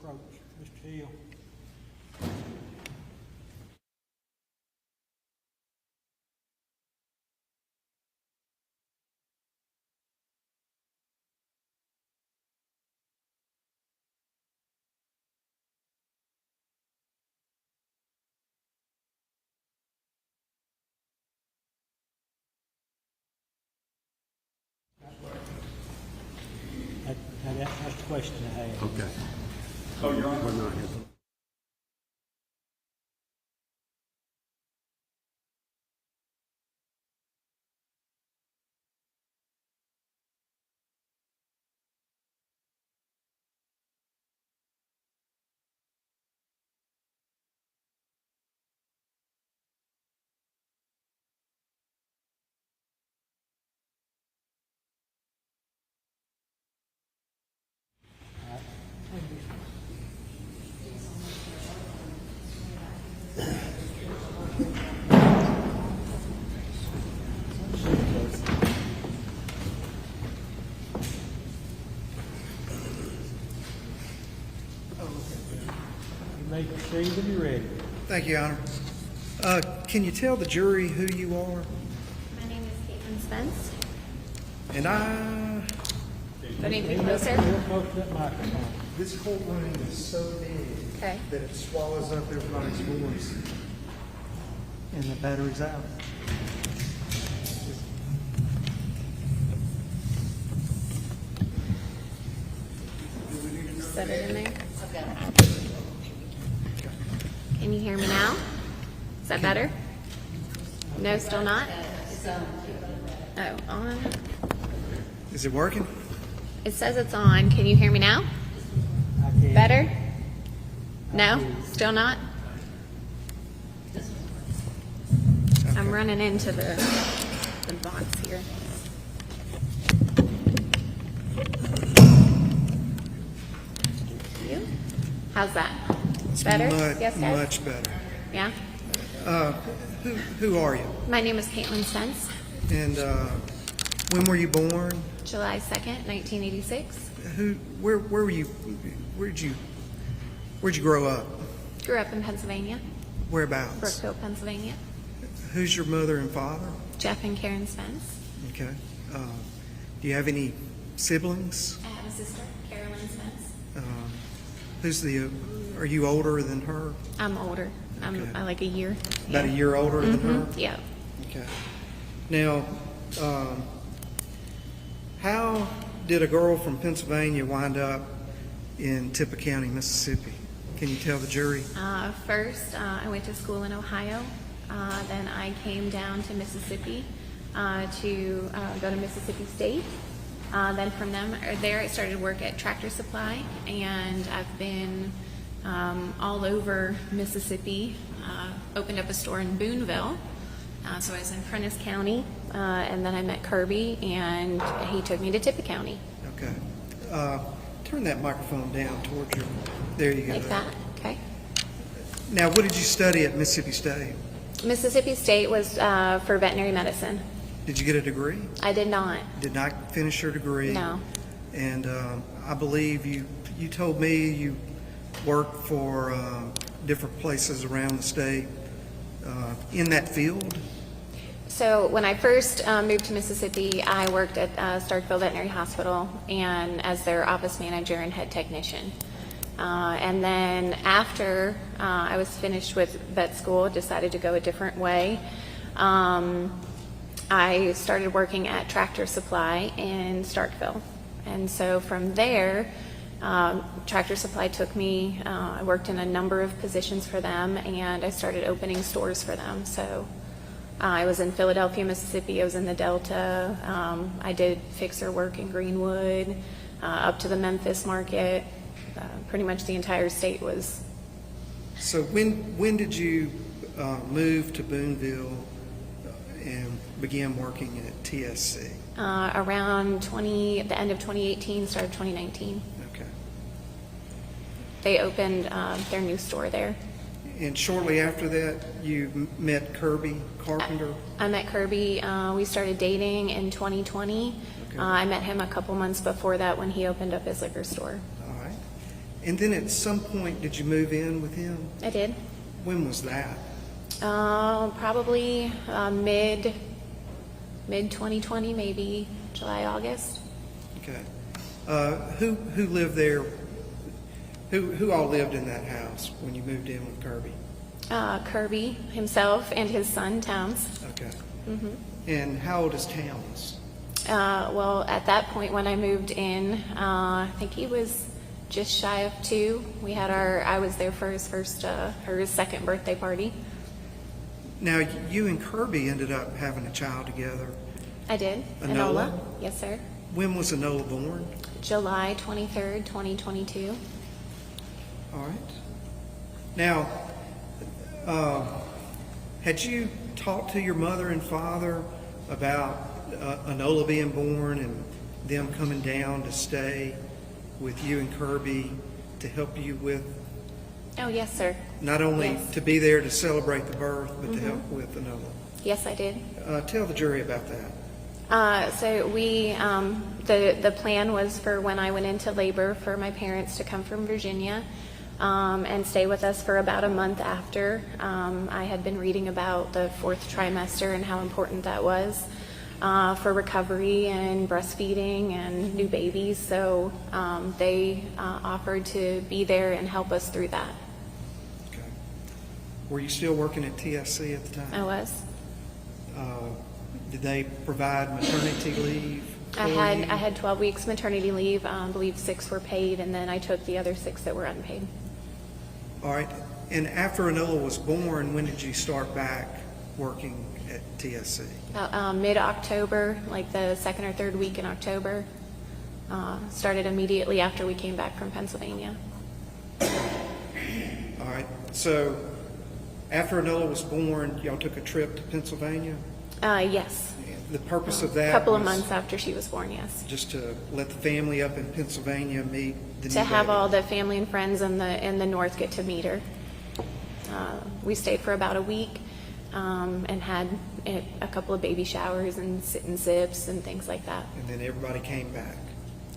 approach. Mr. Hill. That's the question I had. Okay. Oh, Your Honor. We're not here. You may proceed when you're ready. Thank you, Your Honor. Can you tell the jury who you are? My name is Katelyn Spence. And I... Do I need to be closer? Real close to that microphone. This courtroom is so big Okay. that it swallows up everybody's voice. And the battery's out. Set it in there. Can you hear me now? Is that better? No, still not? Oh, on. Is it working? It says it's on. Can you hear me now? I can't. Better? No? Still not? I'm running into the box here. You? How's that? It's Better? Much, Yes, guys? much better. Yeah? Who are you? My name is Katelyn Spence. And when were you born? July 2nd, 1986. Where were you? Where'd you grow up? Grew up in Pennsylvania, Whereabouts? Brookfield, Pennsylvania. Who's your mother and father? Jeff and Karen Spence. Okay. Do you have any siblings? I have a sister, Katelyn Spence. Are you older than her? I'm older. I'm Okay. like a year. About a year older than her? Yeah. Okay. Now, how did a girl from Pennsylvania wind up in Tippah County, Mississippi? Can you tell the jury? First, I went to school in Ohio. Then I came down to Mississippi to go to Mississippi State. Then from there, I started work at Tractor Supply, and I've been all over Mississippi. Opened up a store in Booneville, so I was in Prentiss County, and then I met Kirby, and he took me to Tippah County. Okay. Turn that microphone down towards you. There you go. Like that, okay. Now, what did you study at Mississippi State? Mississippi State was for veterinary medicine. Did you get a degree? I did not. Did not finish your degree? No. And I believe you told me you worked for different places around the state in that field? So when I first moved to Mississippi, I worked at Starkville Veterinary Hospital and as their office manager and head technician. And then after I was finished with vet school, decided to go a different way. I started working at Tractor Supply in Starkville. And so from there, Tractor Supply took me, I worked in a number of positions for them, and I started opening stores for them. So I was in Philadelphia, Mississippi, I was in the Delta, I did fixer work in Greenwood, up to the Memphis market. Pretty much the entire state was. So when did you move to Booneville and begin working at TSC? Around the end of 2018, start of 2019. Okay. They opened their new store there. And shortly after that, you met Kirby Carpenter? I met Kirby. We started dating in 2020. Okay. I met him a couple months before that when he opened up his liquor store. All right. And then at some point, did you move in with him? I did. When was that? Probably mid 2020, maybe July, August. Okay. Who lived there? Who all lived in that house when you moved in with Kirby? Kirby himself and his son Towns. Okay. And how old is Towns? Well, at that point when I moved in, I think he was just shy of 2. I was there for his his second birthday party. Now, you and Kirby ended up having a child together. I did. Anola? Yes, sir. When was Anola born? July 23rd, 2022. All right. Now, had you talked to your mother and father about Anola being born and them coming down to stay with you and Kirby to help you with, Oh, yes, sir. not only Yes. to be there to celebrate the birth, but to help with Anola? Yes, I did. Tell the jury about that. So we, the plan was for when I went into labor for my parents to come from Virginia and stay with us for about a month after. I had been reading about the 4th trimester and how important that was for recovery and breastfeeding and new babies. So they offered to be there and help us through that. Okay. Were you still working at TSC at the time? I was. Did they provide maternity leave for you? I had 12 weeks maternity leave. I believe 6 were paid, and then I took the other 6 that were unpaid. All right. And after Anola was born, when did you start back working at TSC? Mid-October, like the 2nd or 3rd week in October. Started immediately after we came back from Pennsylvania. All right. So after Anola was born, y'all took a trip to Pennsylvania? Yes. The purpose of that A couple of was months after she was born, yes. just to let the family up in Pennsylvania meet the new To have baby. all the family and friends in the north get to meet her. We stayed for about a week and had a couple of baby showers and sit and sips and things like that. And then everybody came back.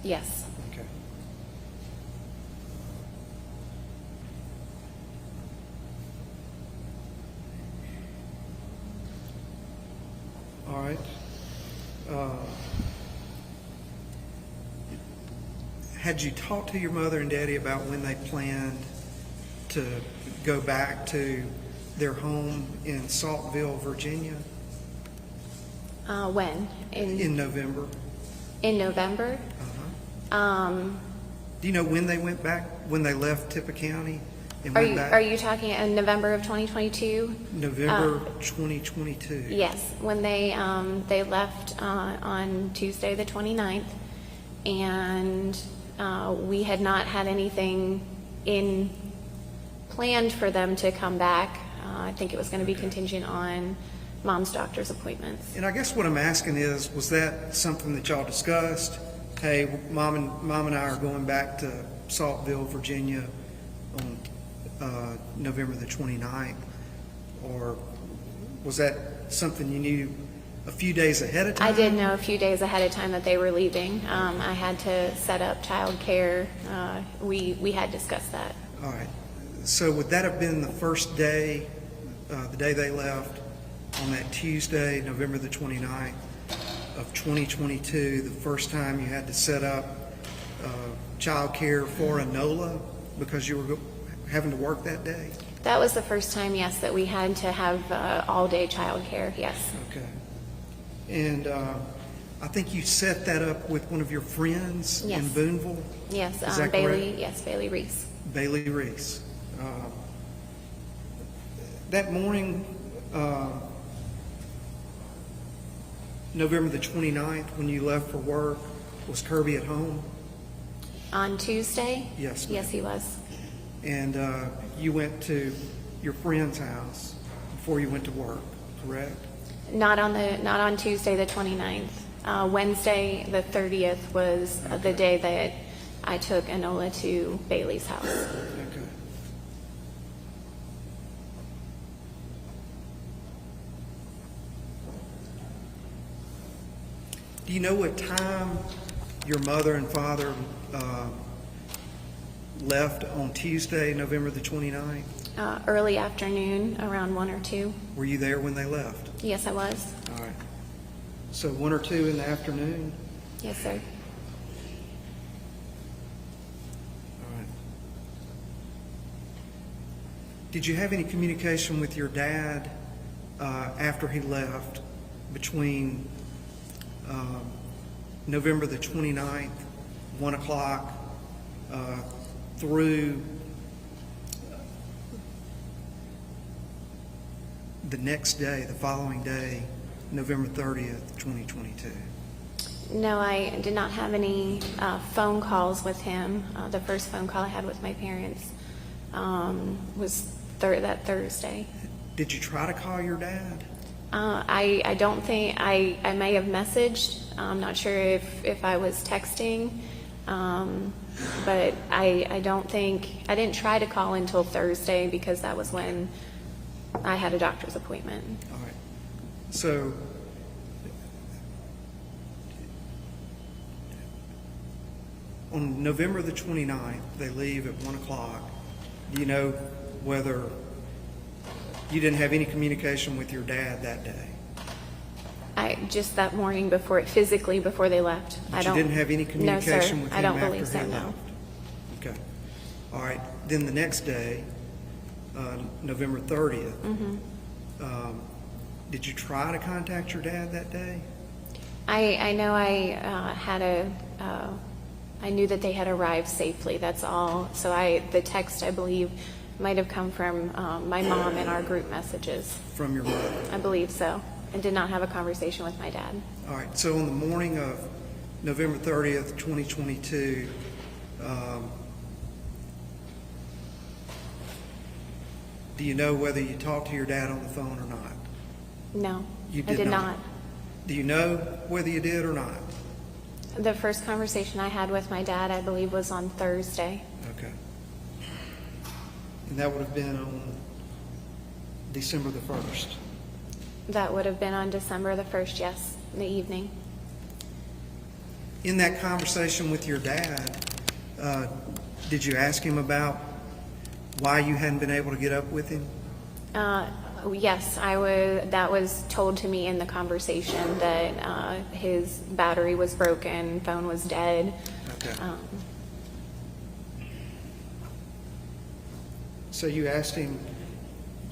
Yes. Okay. All right. Had you talked to your mother and daddy about when they planned to go back to their home in Saltville, Virginia? When? In November? In November? Do you know when they went back, when they left Tippah County and Are went you back? are you talking in November of 2022? November 2022. Yes, when they left on Tuesday the 29th, and we had not had anything planned for them to come back. I think it was going to be contingent on Mom's doctor's appointments. And I guess what I'm asking is, was that something that y'all discussed? Hey, Mom and I are going back to Saltville, Virginia on November the 29th. Or was that something you knew a few days ahead of time? I did know a few days ahead of time that they were leaving. I had to set up childcare. We had discussed that. All right. So would that have been the first day, the day they left, on that Tuesday, November the 29th of 2022, the first time you had to set up childcare for Anola because you were having to work that day? That was the first time, yes, that we had to have all-day childcare, yes. Okay. And I think you set that up with one of your friends Yes. in Boonville? Yes, Is that Bailey, correct? yes, Bailey Reese. Bailey Reese. That morning, November the 29th, when you left for work, was Kirby at home? On Tuesday? Yes, ma'am. Yes, he was. And you went to your friend's house before you went to work, correct? Not on Tuesday, the 29th. Wednesday, the 30th, was the day that I took Anola to Bailey's house. Okay. Do you know what time your mother and father left on Tuesday, November the 29th? Early afternoon, around 1 or 2. Were you there when they left? Yes, I was. All right. So 1 or 2 in the afternoon? Yes, sir. All right. Did you have any communication with your dad after he left between November the 29th, 1 o'clock, through the next day, the following day, November 30th, 2022? No, I did not have any phone calls with him. The first phone call I had with my parents was that Thursday. Did you try to call your dad? I don't think, I may have messaged. I'm not sure if I was texting, but I don't think, I didn't try to call until Thursday because that was when I had a doctor's appointment. All right. So on November the 29th, they leave at 1 o'clock. Do you know whether you didn't have any communication with your dad that day? Just that morning physically before they left. But you didn't have any communication with him I don't after believe so, he no. left? Okay. All right. Then the next day, November 30th, did you try to contact your dad that day? I know I I knew that they had arrived safely, that's all. So the text, I believe, might have come from my mom in our group messages. From your mother? I believe so. I did not have a conversation with my dad. All right. So on the morning of November 30th, 2022, do you know whether you talked to your dad on the phone or not? No, You I did not. Do you know whether you did or not? The first conversation I had with my dad, I believe, was on Thursday. Okay. And that would have been on December the 1st. That would have been on December the 1st, yes, in the evening. In that conversation with your dad, did you ask him about why you hadn't been able to get up with him? Yes, that was told to me in the conversation that his battery was broken, phone was dead. Okay. So you asked him,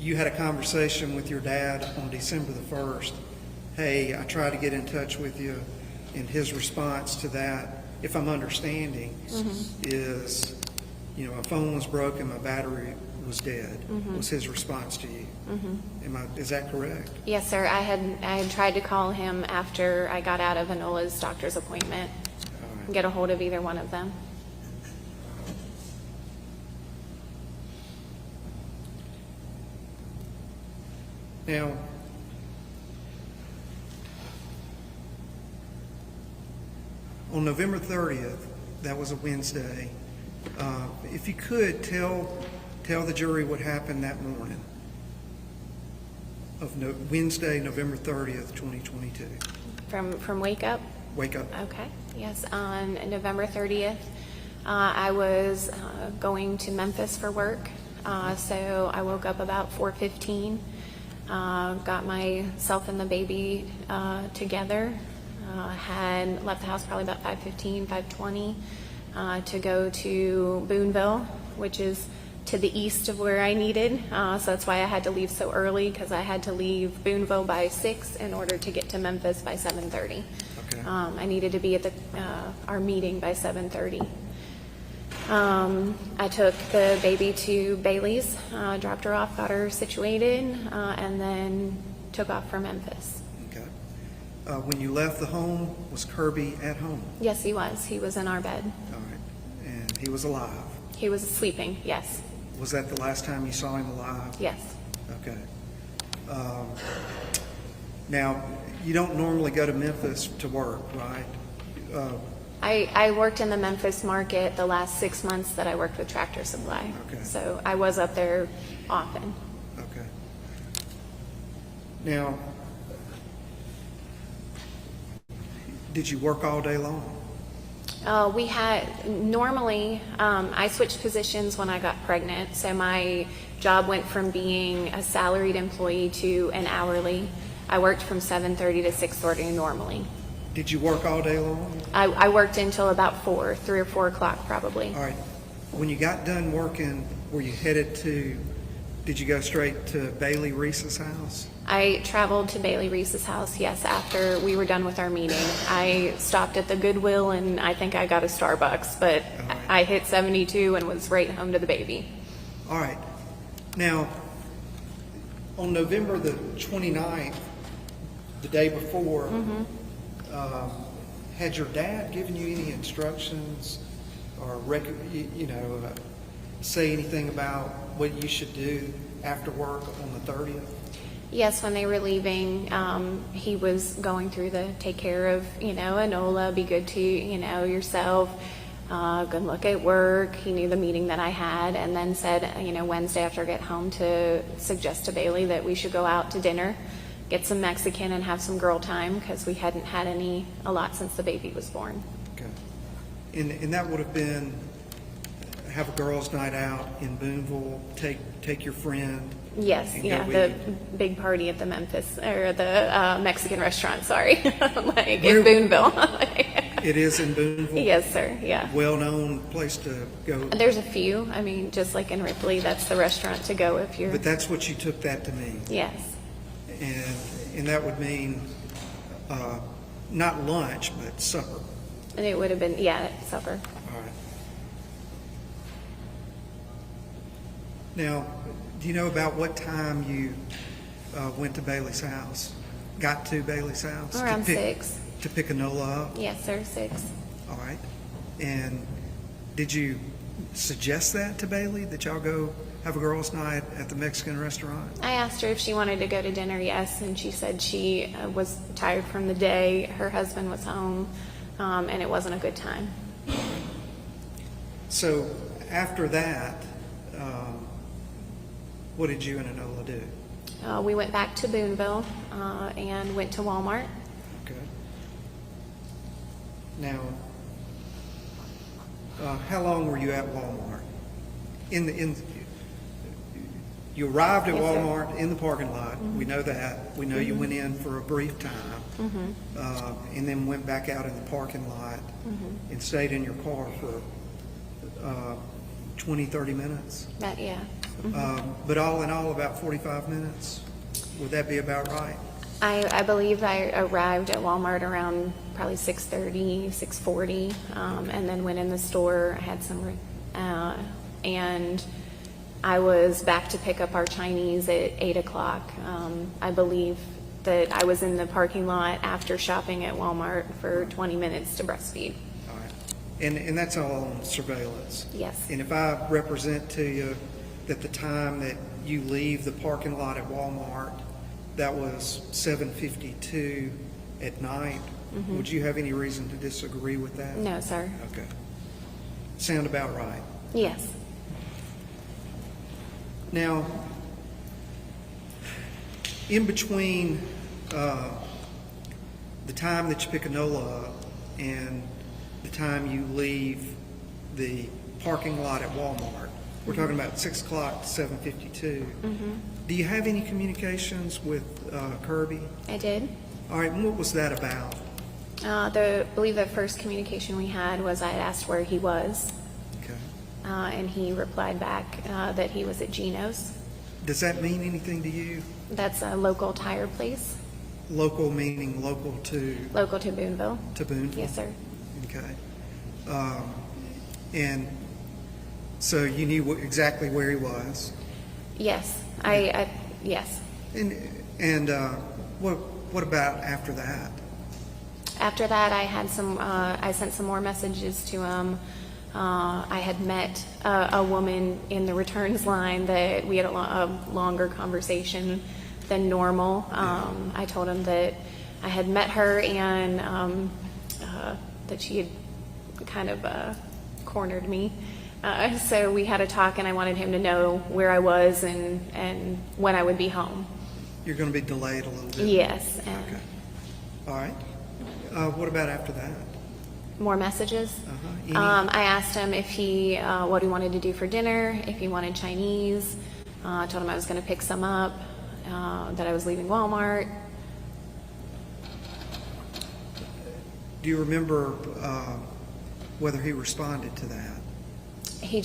you had a conversation with your dad on December the 1st. Hey, I tried to get in touch with you, and his response to that, if I'm understanding, is, my phone was broken, my battery was dead, was his response to you. Is that correct? Yes, sir. I had tried to call him after I got out of Anola's doctor's appointment, All right. get a hold of either one of them. Now, on November 30th, that was a Wednesday, if you could tell the jury what happened that morning of Wednesday, November 30th, 2022. From Wake Up? Wake Up. Okay. Yes, on November 30th, I was going to Memphis for work. So I woke up about 4:15, got myself and the baby together, had left the house probably about 5:15, 5:20 to go to Boonville, which is to the east of where I needed. So that's why I had to leave so early, because I had to leave Boonville by 6 in order to get to Memphis by 7:30. Okay. I needed to be at our meeting by 7:30. I took the baby to Bailey's, dropped her off, got her situated, and then took off for Memphis. Okay. When you left the home, was Kirby at home? Yes, he was. He was in our bed. All right. And he was alive? He was sleeping, yes. Was that the last time you saw him alive? Yes. Okay. Now, you don't normally go to Memphis to work, right? I worked in the Memphis market the last 6 months that I worked with Tractor Supply. Okay. So I was up there often. Okay. Now, did you work all day long? We had normally, I switched positions when I got pregnant, so my job went from being a salaried employee to an hourly. I worked from 7:30 to 6:30 normally. Did you work all day long? I worked until about 3 or 4 o'clock probably. All right. When you got done working, were you headed to, did you go straight to Bailey Reese's house? I traveled to Bailey Reese's house, yes, after we were done with our meeting. I stopped at the Goodwill and I think I got a Starbucks, but right. I hit 72 and was right home to the baby. All right. Now, on November the 29th, the day before, had your dad given you any instructions or say anything about what you should do after work on the 30th? Yes, when they were leaving, he was going through the take care of, Anola, be good to, yourself, good look at work. He knew the meeting that I had and then said, Wednesday after I get home to suggest to Bailey that we should go out to dinner, get some Mexican and have some girl time because we hadn't had a lot since the baby was born. Okay. And that would have been have a girls' night out in Boonville, take your friend. Yes, and yeah, go the eat. big party at the the Mexican restaurant, sorry, in Boonville. It is in Boonville? Yes, sir, yeah. Well-known place to go? There's a few, just like in Ripley, that's the restaurant to go if you're... But that's what you took that to mean? Yes. And that would mean not lunch, but supper? And it would have been, supper. All right. Now, do you know about what time you went to Bailey's house? Got to Bailey's house? Around 6. To pick Anola up? Yes, sir, 6. All right. And did you suggest that to Bailey, that y'all go have a girls' night at the Mexican restaurant? I asked her if she wanted to go to dinner, yes, and she said she was tired from the day. Her husband was home, and it wasn't a good time. So after that, what did you and Anola do? We went back to Boonville and went to Walmart. Okay. Now, how long were you at Walmart? You arrived at Yes, sir. Walmart in the parking lot. We know that. We know you went in for a brief time, and then went back out in the parking lot and stayed in your car for 20, 30 minutes. Yeah. But all in all, about 45 minutes. Would that be about right? I believe I arrived at Walmart around probably 6:30, 6:40, and then went in the store, had some, and I was back to pick up our Chinese at 8 o'clock. I believe that I was in the parking lot after shopping at Walmart for 20 minutes to breastfeed. All right. And that's all on surveillance? Yes. And if I represent to you that the time that you leave the parking lot at Walmart, that was 7:52 at night, would you have any reason to disagree with that? No, sir. Okay. Sound about right? Yes. Now, in between the time that you pick Anola up and the time you leave the parking lot at Walmart, we're talking about 6 o'clock to 7:52. Do you have any communications with Kirby? I did. All right, and what was that about? I believe the first communication we had was I had asked where he was, Okay. and he replied back that he was at Gino's. Does that mean anything to you? That's a local tire place. Local meaning local to Local to Boonville. Boonville? Yes, sir. Okay. And so you knew exactly where he was? Yes. Yes. And what about after that? After that, I had I sent some more messages to him. I had met a woman in the returns line that we had a longer conversation than normal. I told him that I had met her and that she had kind of cornered me. So we had a talk, and I wanted him to know where I was and when I would be home. You're going to be delayed a little bit? Yes. Okay. All right. What about after that? More messages. Any- I asked him if he what he wanted to do for dinner, if he wanted Chinese. I told him I was going to pick some up, that I was leaving Walmart. Do you remember whether he responded to that? He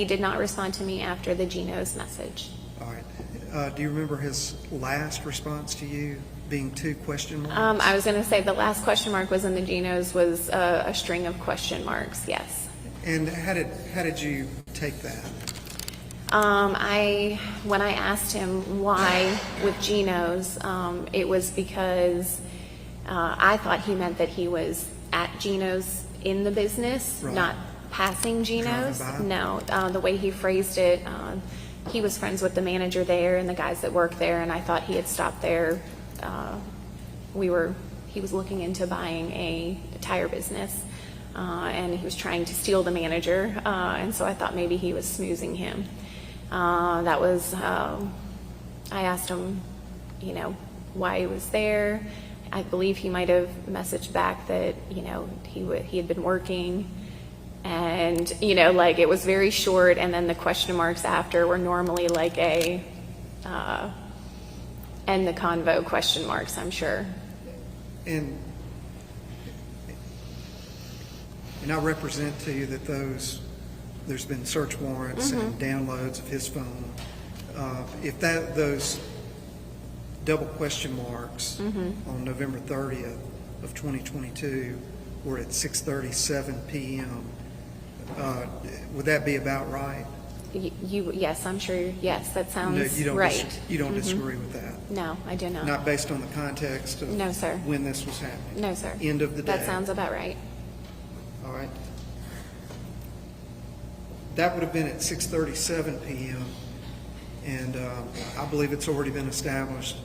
did not respond to me after the Geno's message. All right. Do you remember his last response to you being 2 question marks? I was going to say the last question mark was in the Geno's was a string of question marks. Yes. And how did you take that? When I asked him why with Geno's, it was because I thought he meant that he was at Geno's in the business, Right. not passing Geno's. Driving No, the way he phrased it, he was friends with the manager there and the guys that work there, and I thought he had stopped there. He was looking into buying a tire business, and he was trying to steal the manager, and so I thought maybe he was smoozing him. I asked him, why he was there. I believe he might have messaged back that, he had been working, and, it was very short, and then the question marks after were normally like end the convo question marks, I'm sure. And I represent to you that there's been search warrants and downloads of his phone. If those double question marks on November 30th of 2022 were at 6:37 p.m., would that be about right? Yes, I'm sure. Yes, that sounds you don't right. You don't disagree with that? No, I do not. Not based on the context of No, sir. when this was happening? No, sir. End of the day? That sounds about right. All right. That would have been at 6:37 p.m. And I believe it's already been established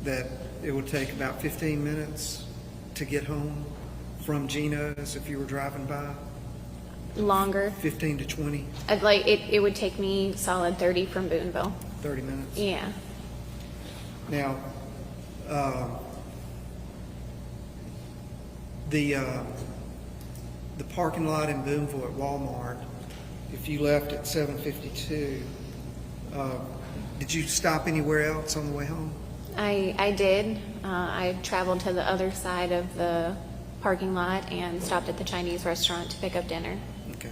that it would take about 15 minutes to get home from Geno's if you were driving by. Longer. 15 to 20, It would take me solid 30 from Boonville. 30 minutes. Yeah. Now, the parking lot in Boonville at Walmart, if you left at 7:52, did you stop anywhere else on the way home? I did. I traveled to the other side of the parking lot and stopped at the Chinese restaurant to pick up dinner. Okay.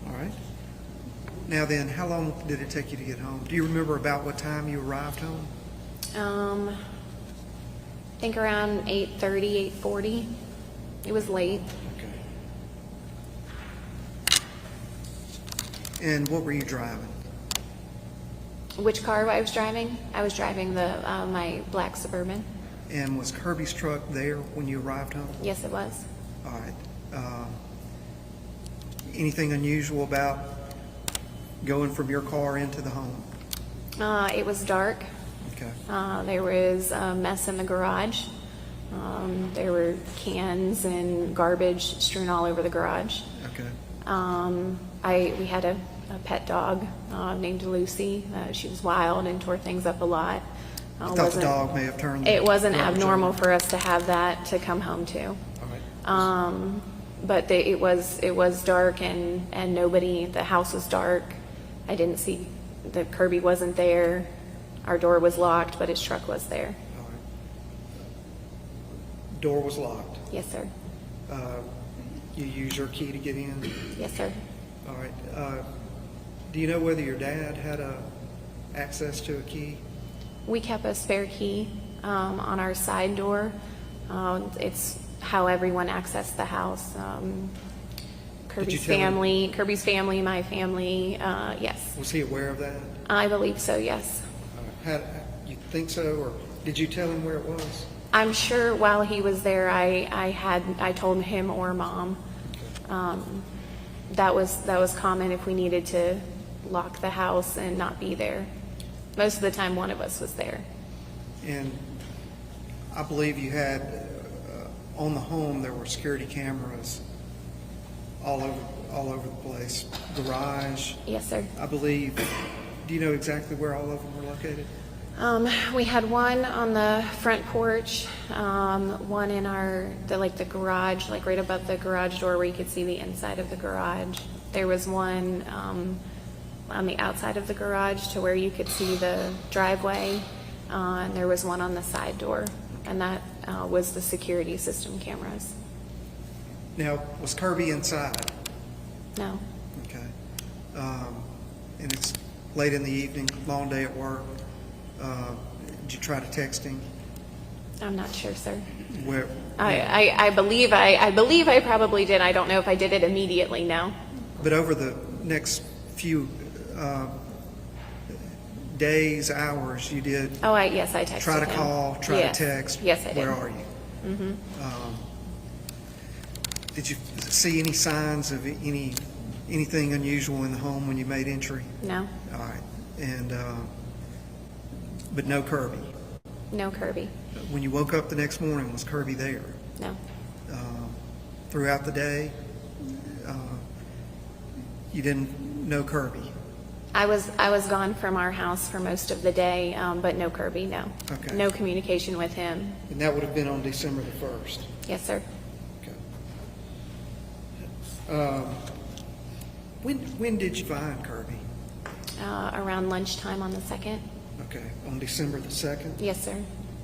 All right. Now then, how long did it take you to get home? Do you remember about what time you arrived home? I think around 8:30, 8:40. It was late. Okay. And what were you driving? Which car I was driving? I was driving my black Suburban. And was Kirby's truck there when you arrived home? Yes, it was. All right. Anything unusual about going from your car into the home? It was dark. Okay. There was a mess in the garage. There were cans and garbage strewn all over the garage. Okay. We had a pet dog named Lucy. She was wild and tore things up a lot. I thought the dog may have turned. It wasn't garbage abnormal over. for us to have that to come home to. All right. But it was dark and nobody. The house was dark. I didn't see that Kirby wasn't there. Our door was locked, but his truck was there. All right. Door was locked. Yes, sir. You use your key to get in. Yes, sir. All right. Do you know whether your dad had access to a key? We kept a spare key on our side door. It's how everyone accessed the house. Kirby's tell him- family, my family. Yes, Was he aware of that? I believe so. Yes, You think so, or did you tell him where it was? I'm sure while he was there, I told him or Mom. That was common if we needed to lock the house and not be there. Most of the time, one of us was there. And I believe you had on the home there were security cameras all over the place. Garage, Yes, sir. I believe. Do you know exactly where all of them were located? We had one on the front porch, one in the garage, like right above the garage door where you could see the inside of the garage. There was one on the outside of the garage to where you could see the driveway, and there was one on the side door, and that was the security system cameras. Now, was Kirby inside? No. Okay. And it's late in the evening, long day at work. Did you try to text him? I'm not sure, sir. Where? I believe I probably did. I don't know if I did it immediately, no. But over the next few days, hours, you did Yes, I texted try to him. call, try Yes. to text. Yes, I did. Where are you? Mm-hmm. Did you see any signs of anything unusual in the home when you made entry? No. All right. And but no Kirby. No Kirby. When you woke up the next morning, was Kirby there? No. Throughout the day, you didn't know Kirby. I was gone from our house for most of the day, but no Kirby, no. Okay. No communication with him. And that would have been on December the 1st. Yes, sir. Okay. When did you find Kirby? Around lunchtime on the 2nd. Okay, on December the 2nd? Yes, sir.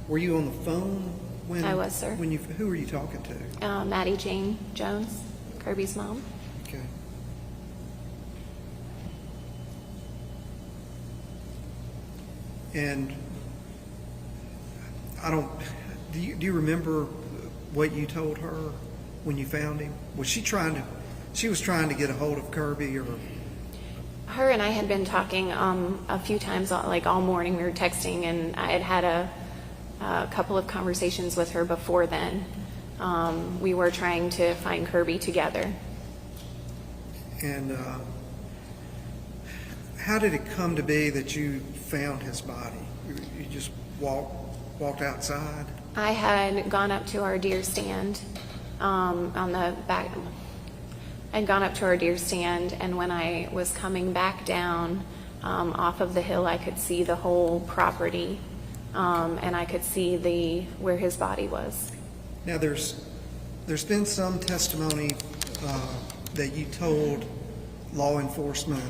Were you on the phone when? I was, sir. Who were you talking to? Maddie Jane Jones, Kirby's mom. Okay. And do you remember what you told her when you found him? Was she was trying to get a hold of Kirby, or? Her and I had been talking a few times, like all morning. We were texting, and I had a couple of conversations with her before then. We were trying to find Kirby together. And how did it come to be that you found his body? You just walked outside? I had gone up to our deer stand on the back. I'd gone up to our deer stand, and when I was coming back down off of the hill, I could see the whole property, and I could see where his body was. Now, there's been some testimony that you told law enforcement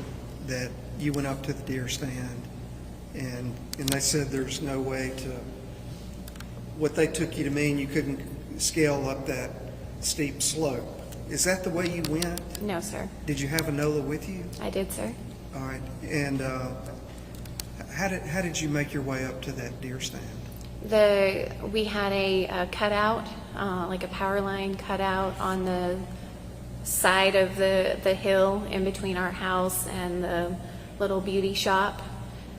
that you went up to the deer stand, and they said there's no way to. What they took you to mean, you couldn't scale up that steep slope. Is that the way you went? No, sir. Did you have Anola with you? I did, sir. All right. And how did you make your way up to that deer stand? We had a cutout, like a power line cutout on the side of the hill in between our house and the little beauty shop.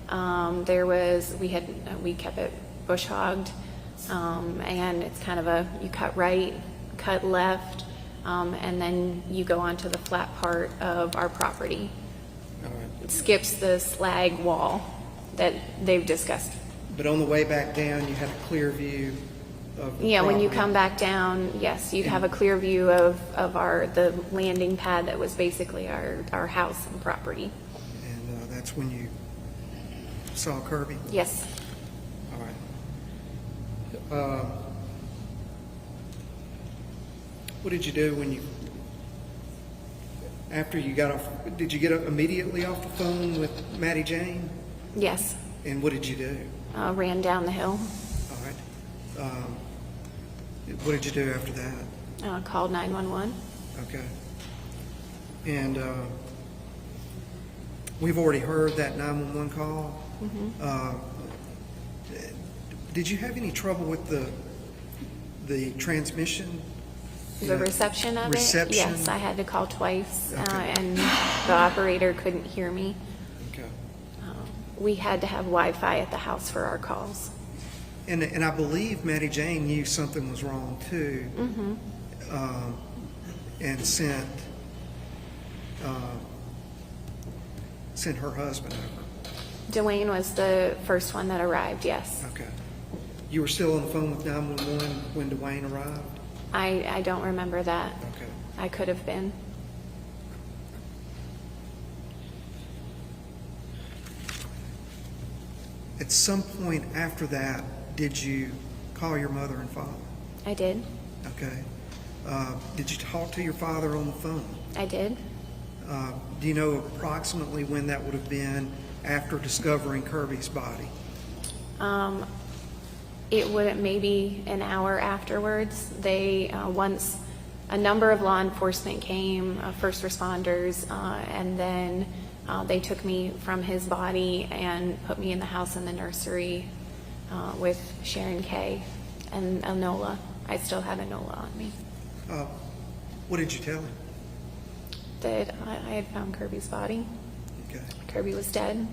We kept it bush hogged, and it's kind of you cut right, cut left, and then you go onto the flat part of our property. All right. It skips the slag wall that they've discussed. But on the way back down, you had a clear view of the When you property. come back down, yes, you'd have a clear view of the landing pad that was basically our house and property. And that's when you saw Kirby? Yes. All right. What did you do after you got off? Did you get immediately off the phone with Maddie Jane? Yes. And what did you do? Ran down the hill. All right. What did you do after that? Called 911. Okay. And we've already heard that 911 call. Mm-hmm. Did you have any trouble with the transmission? The reception of Reception? it? Yes, I had to call twice, Okay. and the operator couldn't hear me. Okay. We had to have Wi-Fi at the house for our calls. And I believe Maddie Jane knew something was wrong too, and sent her husband over. Dwayne was the first one that arrived, yes. Okay. You were still on the phone with 911 when Dwayne arrived? I don't remember that. Okay. I could have been. At some point after that, did you call your mother and father? I did. Okay. Did you talk to your father on the phone? I did. Do you know approximately when that would have been after discovering Kirby's body? It would maybe an hour afterwards. They once a number of law enforcement came, first responders, and then they took me from his body and put me in the house in the nursery with Sharon Kay and Anola. I still had Anola on me. What did you tell him? That I had found Kirby's body. Okay. Kirby was dead.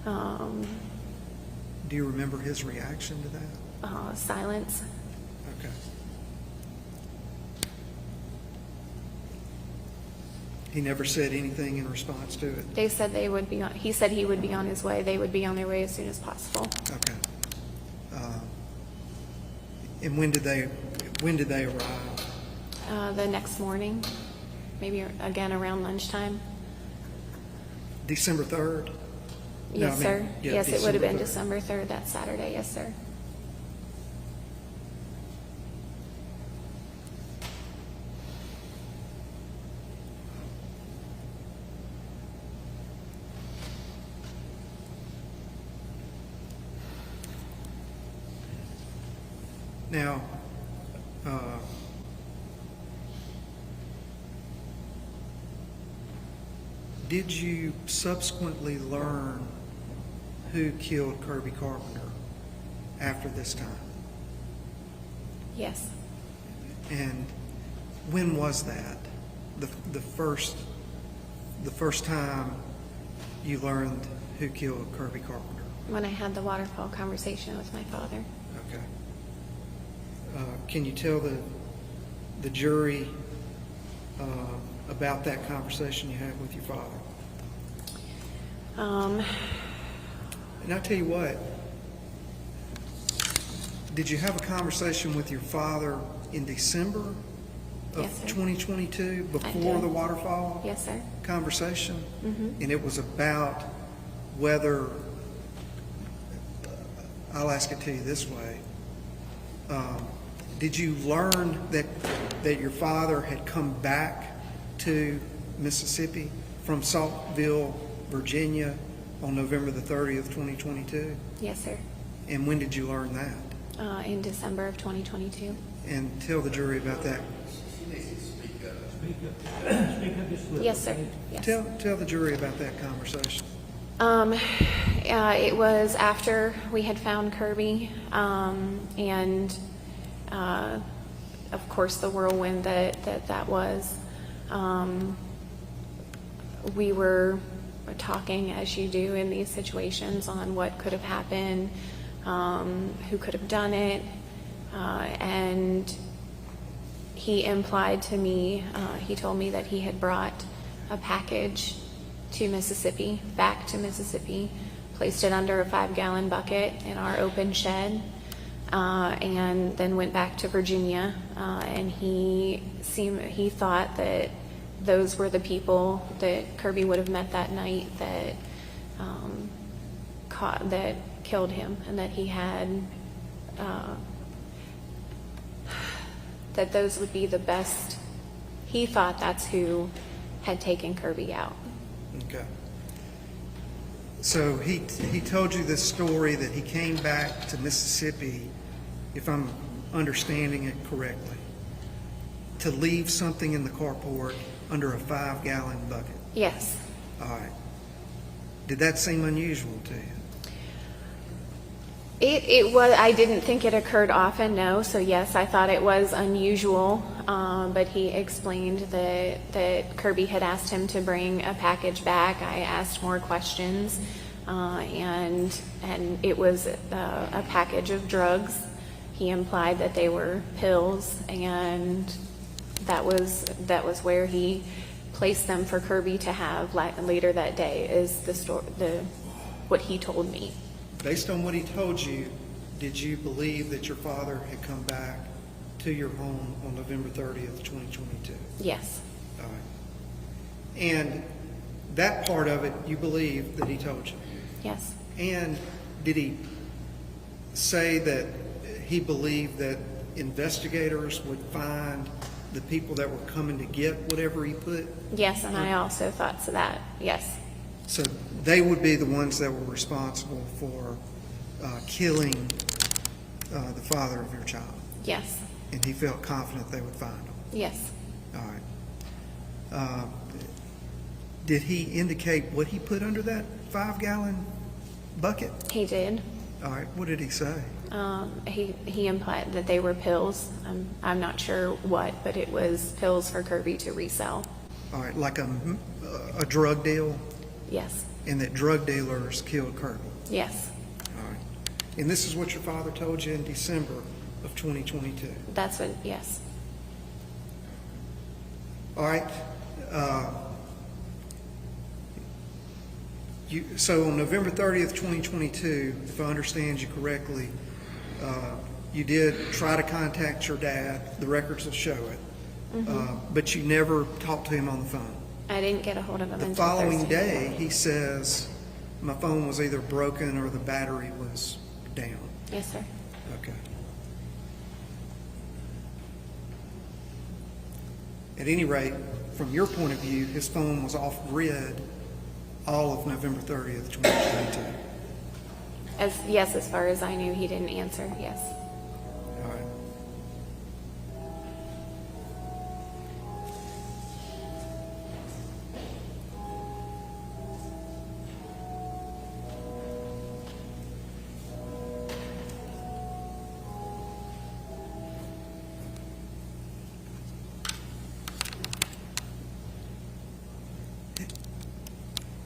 Do you remember his reaction to that? Silence. Okay. He never said anything in response to it? They said they would be on, he said he would be on his way. They would be on their way as soon as possible. Okay. And when did they arrive? The next morning, maybe again around lunchtime. December 3rd? Yes, sir. Yeah, Yes, it would have been December 3rd. December 3rd, that Saturday. Yes, sir. Now, did you subsequently learn who killed Kirby Carpenter after this time? Yes. And when was that? The first time you learned who killed Kirby Carpenter? When I had the waterfall conversation with my father. Okay. Can you tell the jury about that conversation you had with your father? And I'll tell you what, did you have a conversation with your father in December of Yes, sir. 2022 I before did. the waterfall Yes, sir. conversation? Mm-hmm. And it was about whether, I'll ask it to you this way, did you learn that your father had come back to Mississippi from Saltville, Virginia on November the 30th, 2022? Yes, sir. And when did you learn that? In December of 2022. And tell the jury about that. Speak up just a little. Yes, sir. Yes. Tell the jury about that conversation. It was after we had found Kirby, and of course the whirlwind that was. We were talking, as you do in these situations, on what could have happened, who could have done it, and he implied to me, he told me that he had brought a package to Mississippi, back to Mississippi, placed it under a 5-gallon bucket in our open shed, and then went back to Virginia, and he thought that those were the people that Kirby would have met that night that that killed him, and that he had that those would be the best. He thought that's who had taken Kirby out. Okay. So he told you this story that he came back to Mississippi, if I'm understanding it correctly, to leave something in the carport under a 5-gallon bucket. Yes. All right. Did that seem unusual to you? It was. I didn't think it occurred often, no. So yes, I thought it was unusual. But he explained that Kirby had asked him to bring a package back. I asked more questions, and it was a package of drugs. He implied that they were pills, and that was where he placed them for Kirby to have later that day. Is what he told me. Based on what he told you, did you believe that your father had come back to your home on November 30th, 2022? Yes. All right. And that part of it, you believe that he told you? Yes. And did he say that he believed that investigators would find the people that were coming to get whatever he put? Yes, and I also thought so that, yes. So they would be the ones that were responsible for killing the father of your child? Yes, And he felt confident they would find him? yes. All right. Did he indicate what he put under that 5-gallon bucket? He did. All right. What did he say? He implied that they were pills. I'm not sure what, but it was pills for Kirby to resell. All right. Like a drug deal? Yes, And that drug dealers killed Kirby? yes. All right. And this is what your father told you in December of 2022? That's what, yes. All right. So on November 30th, 2022, if I understand you correctly, you did try to contact your dad. The records will show it. But you never talked to him on the phone. I didn't get a hold of him The until following Thursday. day, he says, my phone was either broken or the battery was down. Yes, sir. Okay. At any rate, from your point of view, his phone was off grid all of November 30th, 2022. Yes, as far as I knew, he didn't answer, yes. All right.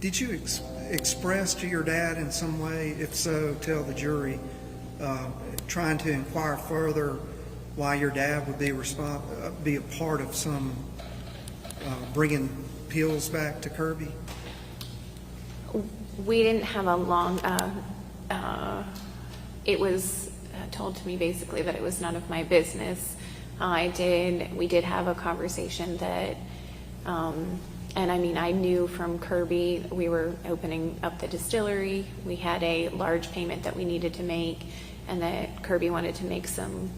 Did you express to your dad in some way, if so, tell the jury, trying to inquire further why your dad would be a part of some bringing pills back to Kirby? We didn't have a long, it was told to me basically that it was none of my business. We did have a conversation that, and I mean, I knew from Kirby, we were opening up the distillery. We had a large payment that we needed to make, and that Kirby wanted to make some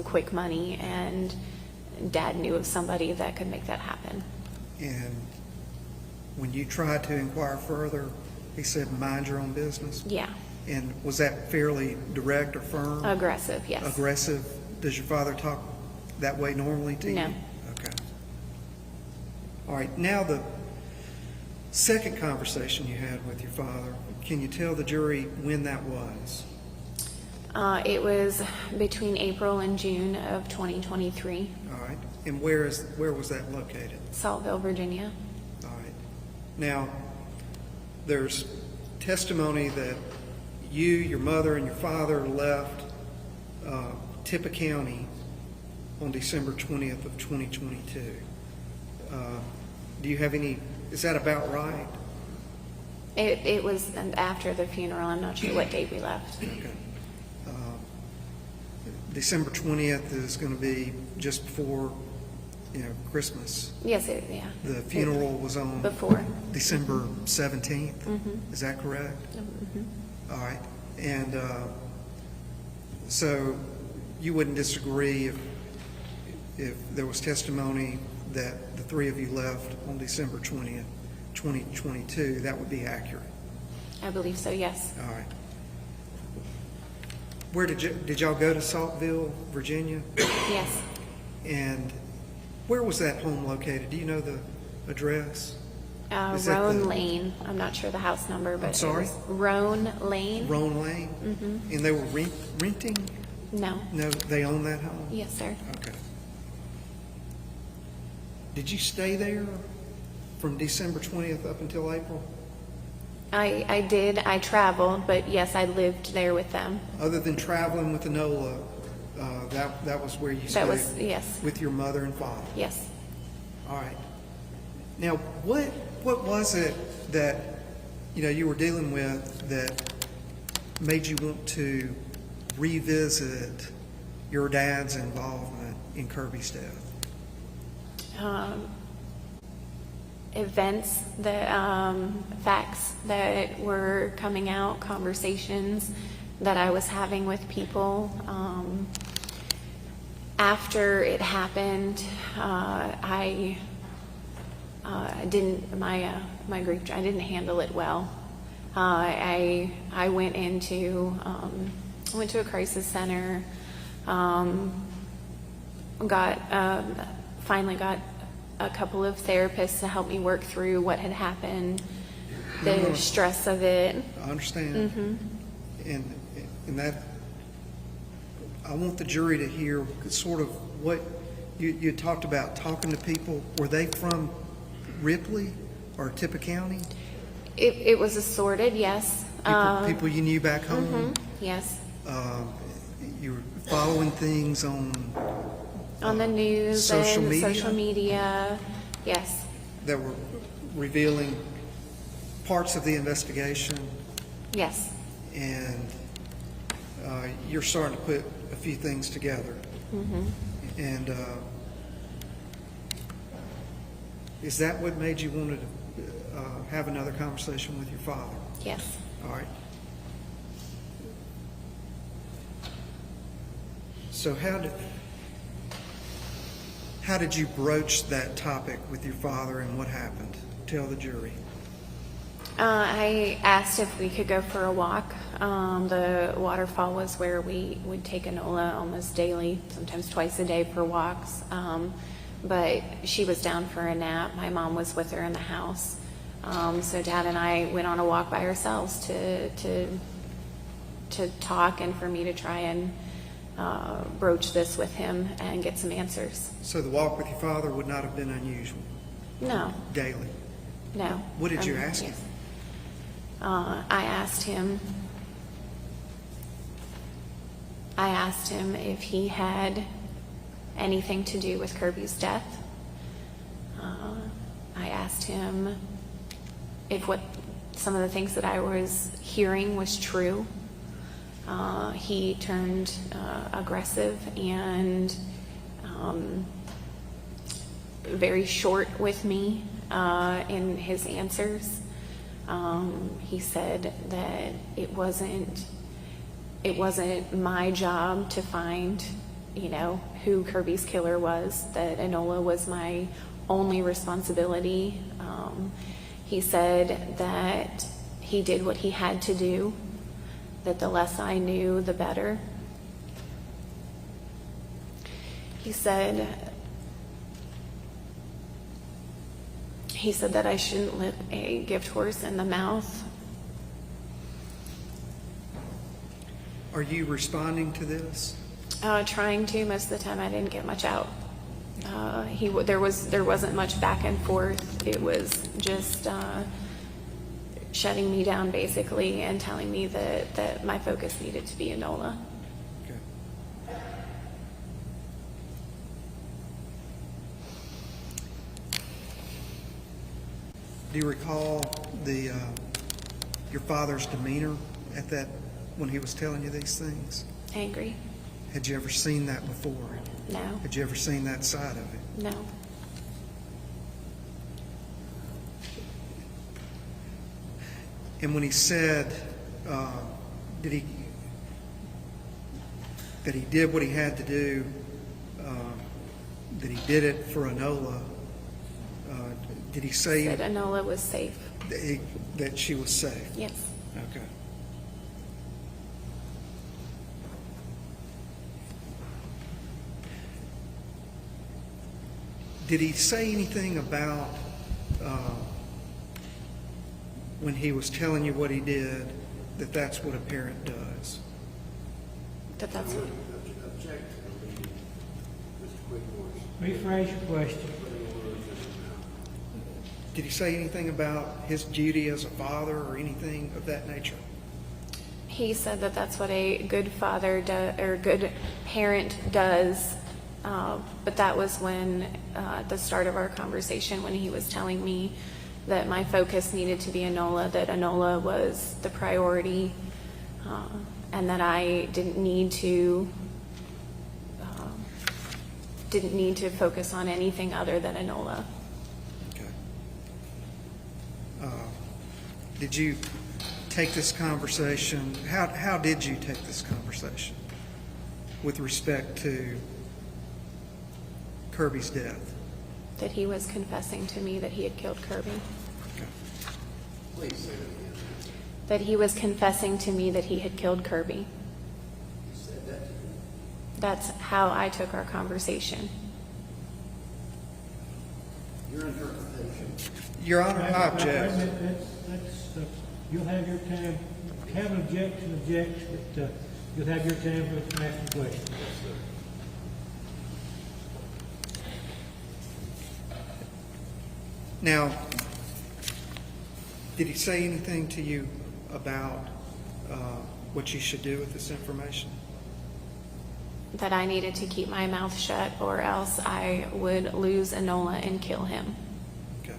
quick money, and Dad knew of somebody that could make that happen. And when you tried to inquire further, he said, mind your own business? Yeah. And was that fairly direct or firm? Aggressive, yes. Aggressive? Does your father talk that way normally to you? No. Okay. All right, now the second conversation you had with your father, can you tell the jury when that was? It was between April and June of 2023, All right, and where was that located? Saltville, Virginia. All right. Now, there's testimony that you, your mother, and your father left Tippah County on December 20th of 2022. Do you have any, is that about right? It was after the funeral. I'm not sure what date we left. Okay. December 20th is going to be just before, Christmas. Yes, yeah. The funeral was on Before. December 17th. Is that correct? All right. And so you wouldn't disagree if there was testimony that the three of you left on December 20th, 2022, that would be accurate? I believe so, yes. All right. Where did y'all go to Saltville, Virginia? Yes. And where was that home located? Do you know the address? Is that Roan the- Lane. I'm not sure the house number, but I'm sorry? it was Roan Lane. Roan Lane? And they were renting? No. No, they own that home? Yes, sir. Okay. Did you stay there from December 20th up until April? I did. I traveled, but yes, I lived there with them. Other than traveling with Anola, that was where you stayed? That was, yes. With your mother and father? Yes. All right. Now, what was it that, you were dealing with that made you want to revisit your dad's involvement in Kirby's death? events, the facts that were coming out, conversations that I was having with people. After it happened, I didn't my grief. I didn't handle it well. I went into a crisis center. Finally got a couple of therapists to help me work through what had happened, the stress of it. I understand. And that, I want the jury to hear sort of what you talked about, talking to people. Were they from Ripley or Tippah County? It was assorted, yes. People you knew back home? Yes. You were following things on the news social and media? social media, yes. That were revealing parts of the investigation, Yes. and you're starting to put a few things together. And is that what made you want to have another conversation with your father? Yes. All right. So how did you broach that topic with your father, and what happened? Tell the jury. I asked if we could go for a walk. The waterfall was where we would take Anola almost daily, sometimes twice a day for walks. But she was down for a nap. My mom was with her in the house. So Dad and I went on a walk by ourselves to talk, and for me to try and broach this with him and get some answers. So the walk with your father would not have been unusual? No. Daily? No. What did you ask him? Yes. I asked him if he had anything to do with Kirby's death. I asked him if some of the things that I was hearing was true. He turned aggressive and very short with me in his answers. He said that it wasn't my job to find, who Kirby's killer was, that Anola was my only responsibility. He said that he did what he had to do, that the less I knew, the better. He said that I shouldn't let a gift horse in the mouth. Are you responding to this? Trying to. Most of the time I didn't get much out. There wasn't much back and forth. It was just shutting me down basically and telling me that my focus needed to be Anola. Okay. Do you recall your father's demeanor at that when he was telling you these things? Angry? Had you ever seen that before? No. Had you ever seen that side of it? No. And when he said that he did what he had to do, that he did it for Anola, did he say Said Anola was safe. that she was safe? Yes. Okay. Did he say anything about when he was telling you what he did, that that's what a parent does? That's what. Rephrase your question. Did he say anything about his duty as a father or anything of that nature? He said that that's what a good father or good parent does. But that was when, at the start of our conversation, when he was telling me that my focus needed to be Anola, that Anola was the priority, and that I didn't need to focus on anything other than Anola. Okay. did you take this conversation, how did you take this conversation with respect to Kirby's death? That he was confessing to me that he had killed Kirby. Okay. Please say it again. That he was confessing to me that he had killed Kirby. You said that to me. That's how I took our conversation. Your interpretation. Your Honor, I object. You'll have your time. Have an objection, but you'll have your time to ask the question. Yes, sir. Now, did he say anything to you about what you should do with this information? That I needed to keep my mouth shut or else I would lose Anola and kill him. Okay.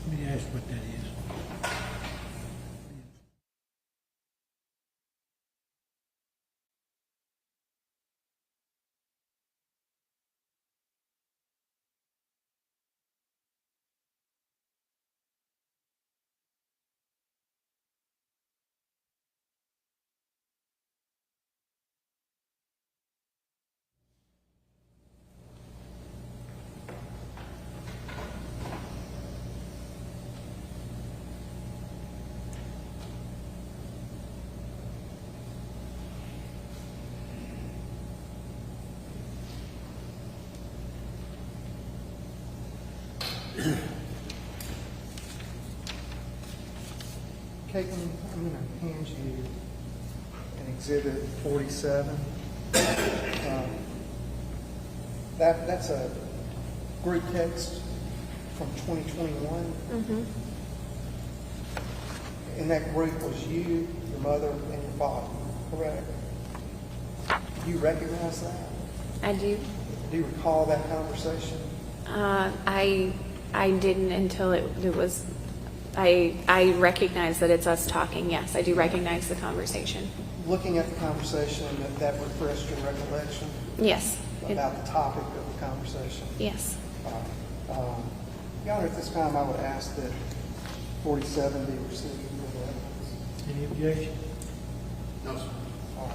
Let me ask what that is. Katelyn, I'm going to hand you an Exhibit 47. That's a group text from 2021. Mm-hmm. In that group was you, your mother, and your father, correct? Do you recognize that? I do. Do you recall that conversation? I didn't until it was I recognize that it's us talking, yes, I do recognize the conversation. Looking at the conversation, that refreshed your recollection Yes, about the topic of the conversation? yes. Your Honor, at this time, I would ask that 47 be received for the evidence. Any objection? No, sir. All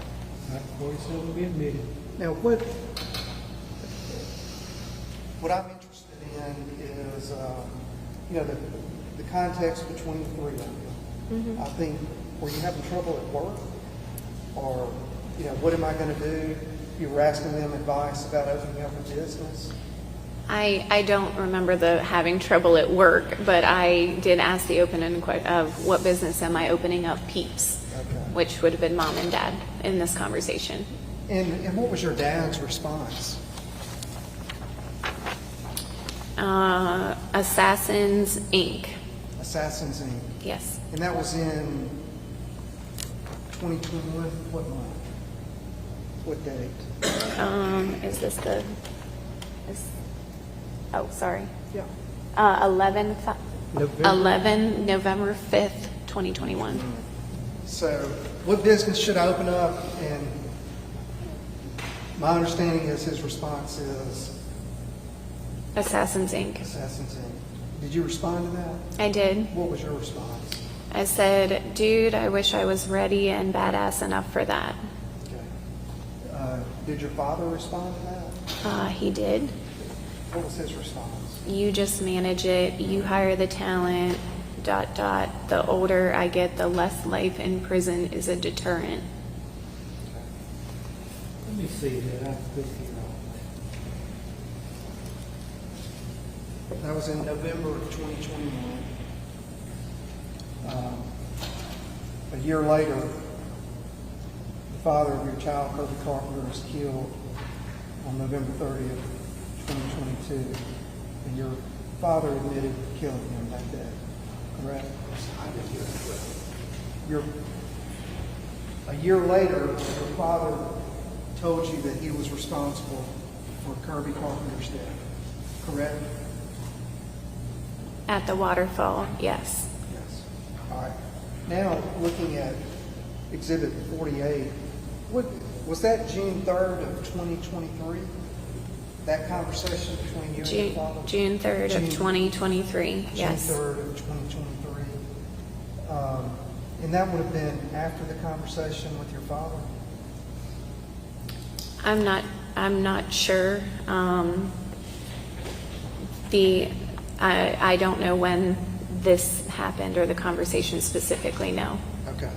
right, 47 be admitted. Now, what I'm interested in is, the context between the three of you. I think, were you having trouble at work? Or, what am I going to do? You were asking them advice about opening up a business? I don't remember the having trouble at work, but I did ask the open-ended question of what business am I opening up, Peeps, Okay. which would have been Mom and Dad in this conversation. And what was your dad's response? Assassins, Inc. Assassins Inc. Yes. And that was in 2021, what month? What date? Is this the? Oh, sorry. Yeah. 11 November 5th, 2021. So what business should I open up? And my understanding is his response is Assassins, Inc. Assassins Inc. Did you respond to that? I did. What was your response? I said, dude, I wish I was ready and badass enough for that. Okay. Did your father respond to that? He did. What was his response? You just manage it. You hire the talent. ... The older I get, the less life in prison is a deterrent. Let me see that. I could be wrong. That was in November of 2021. A year later, the father of your child, Kirby Carpenter, was killed on November 30th, 2022. And your father admitted killing him that day, correct? I didn't hear that correctly. A year later, your father told you that he was responsible for Kirby Carpenter's death, correct? At the waterfall, yes. Yes. All right. Now, looking at Exhibit 48, was that June 3rd of 2023? That conversation between you and your father? June 3rd of 2023, yes. June 3rd of 2023. And that would have been after the conversation with your father? I'm not sure. I don't know when this happened or the conversation specifically, no. Okay.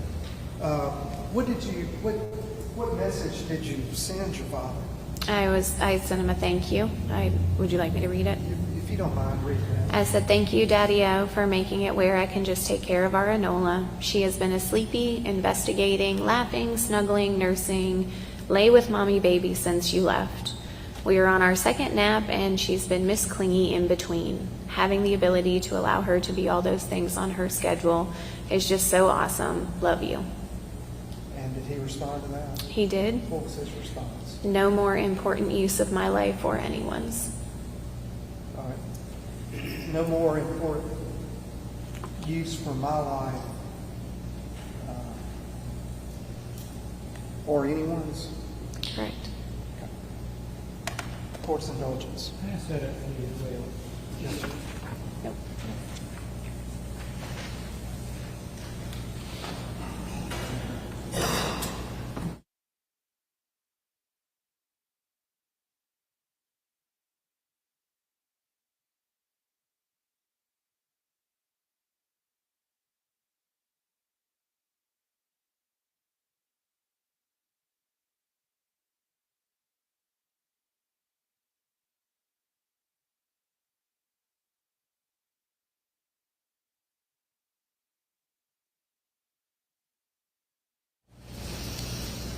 What message did you send your father? I sent him a thank you. Would you like me to read it? If you don't mind reading that. I said, thank you, Daddy-O, for making it where I can just take care of our Anola. She has been a sleepy, investigating, laughing, snuggling, nursing, lay with mommy baby since you left. We are on our second nap, and she's been Miss Clingy in between. Having the ability to allow her to be all those things on her schedule is just so awesome. Love you. And did he respond to that? He did. What was his response? No more important use of my life or anyone's. All right. No more important use for my life or anyone's? Correct. Court's indulgence. Pass that up to me as well. Nope.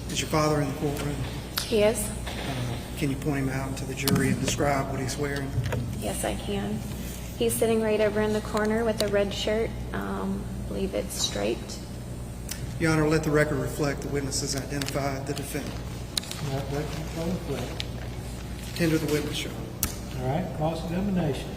Is your father in the courtroom? He is? Can you point him out to the jury and describe what he's wearing? Yes, I can. He's sitting right over in the corner with a red shirt. I believe it's striped. Your Honor, let the record reflect the witnesses identified the defendant. Now, record shall reflect. Tender the witness, Your Honor. All right, cross-examination.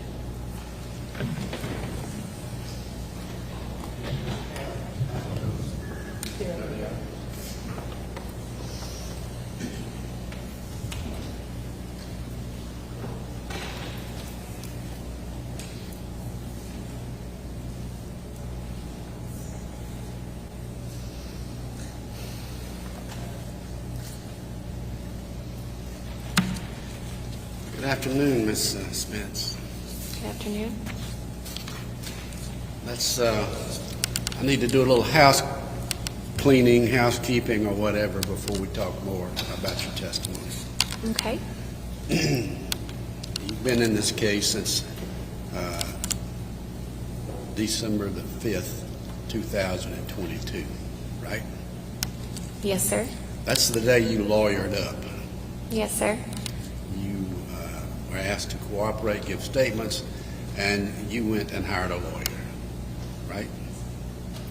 afternoon, Miss Spence. Good afternoon. I need to do a little house cleaning, housekeeping, or whatever before we talk more about your testimony. Okay. You've been in this case since December the 5th, 2022, right? Yes, sir. That's the day you lawyered up. Yes, sir. You were asked to cooperate, give statements, and you went and hired a lawyer, right?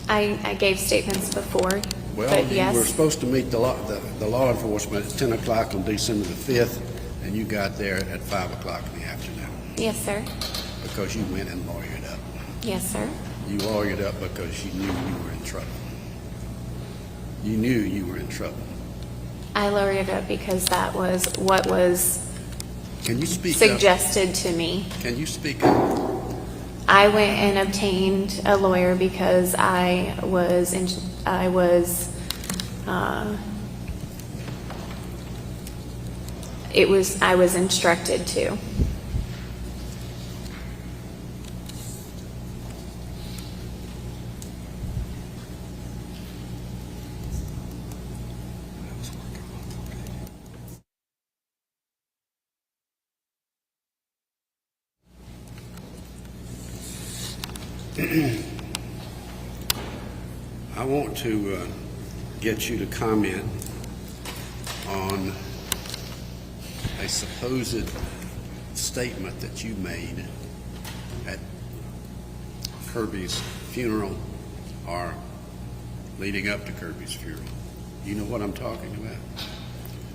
I gave statements before, Well, but you yes. were supposed to meet the law enforcement at 10 o'clock on December the 5th, and you got there at 5 o'clock in the afternoon Yes, sir. because you went and lawyered up. Yes, sir. You lawyered up because you knew you were in trouble. You knew you were in trouble. I lowered it up because that was what was Can you speak suggested to me. up? Can you speak up? I went and obtained a lawyer because I was instructed to. I want to get you to comment on a supposed statement that you made at Kirby's funeral or leading up to Kirby's funeral. You know what I'm talking about?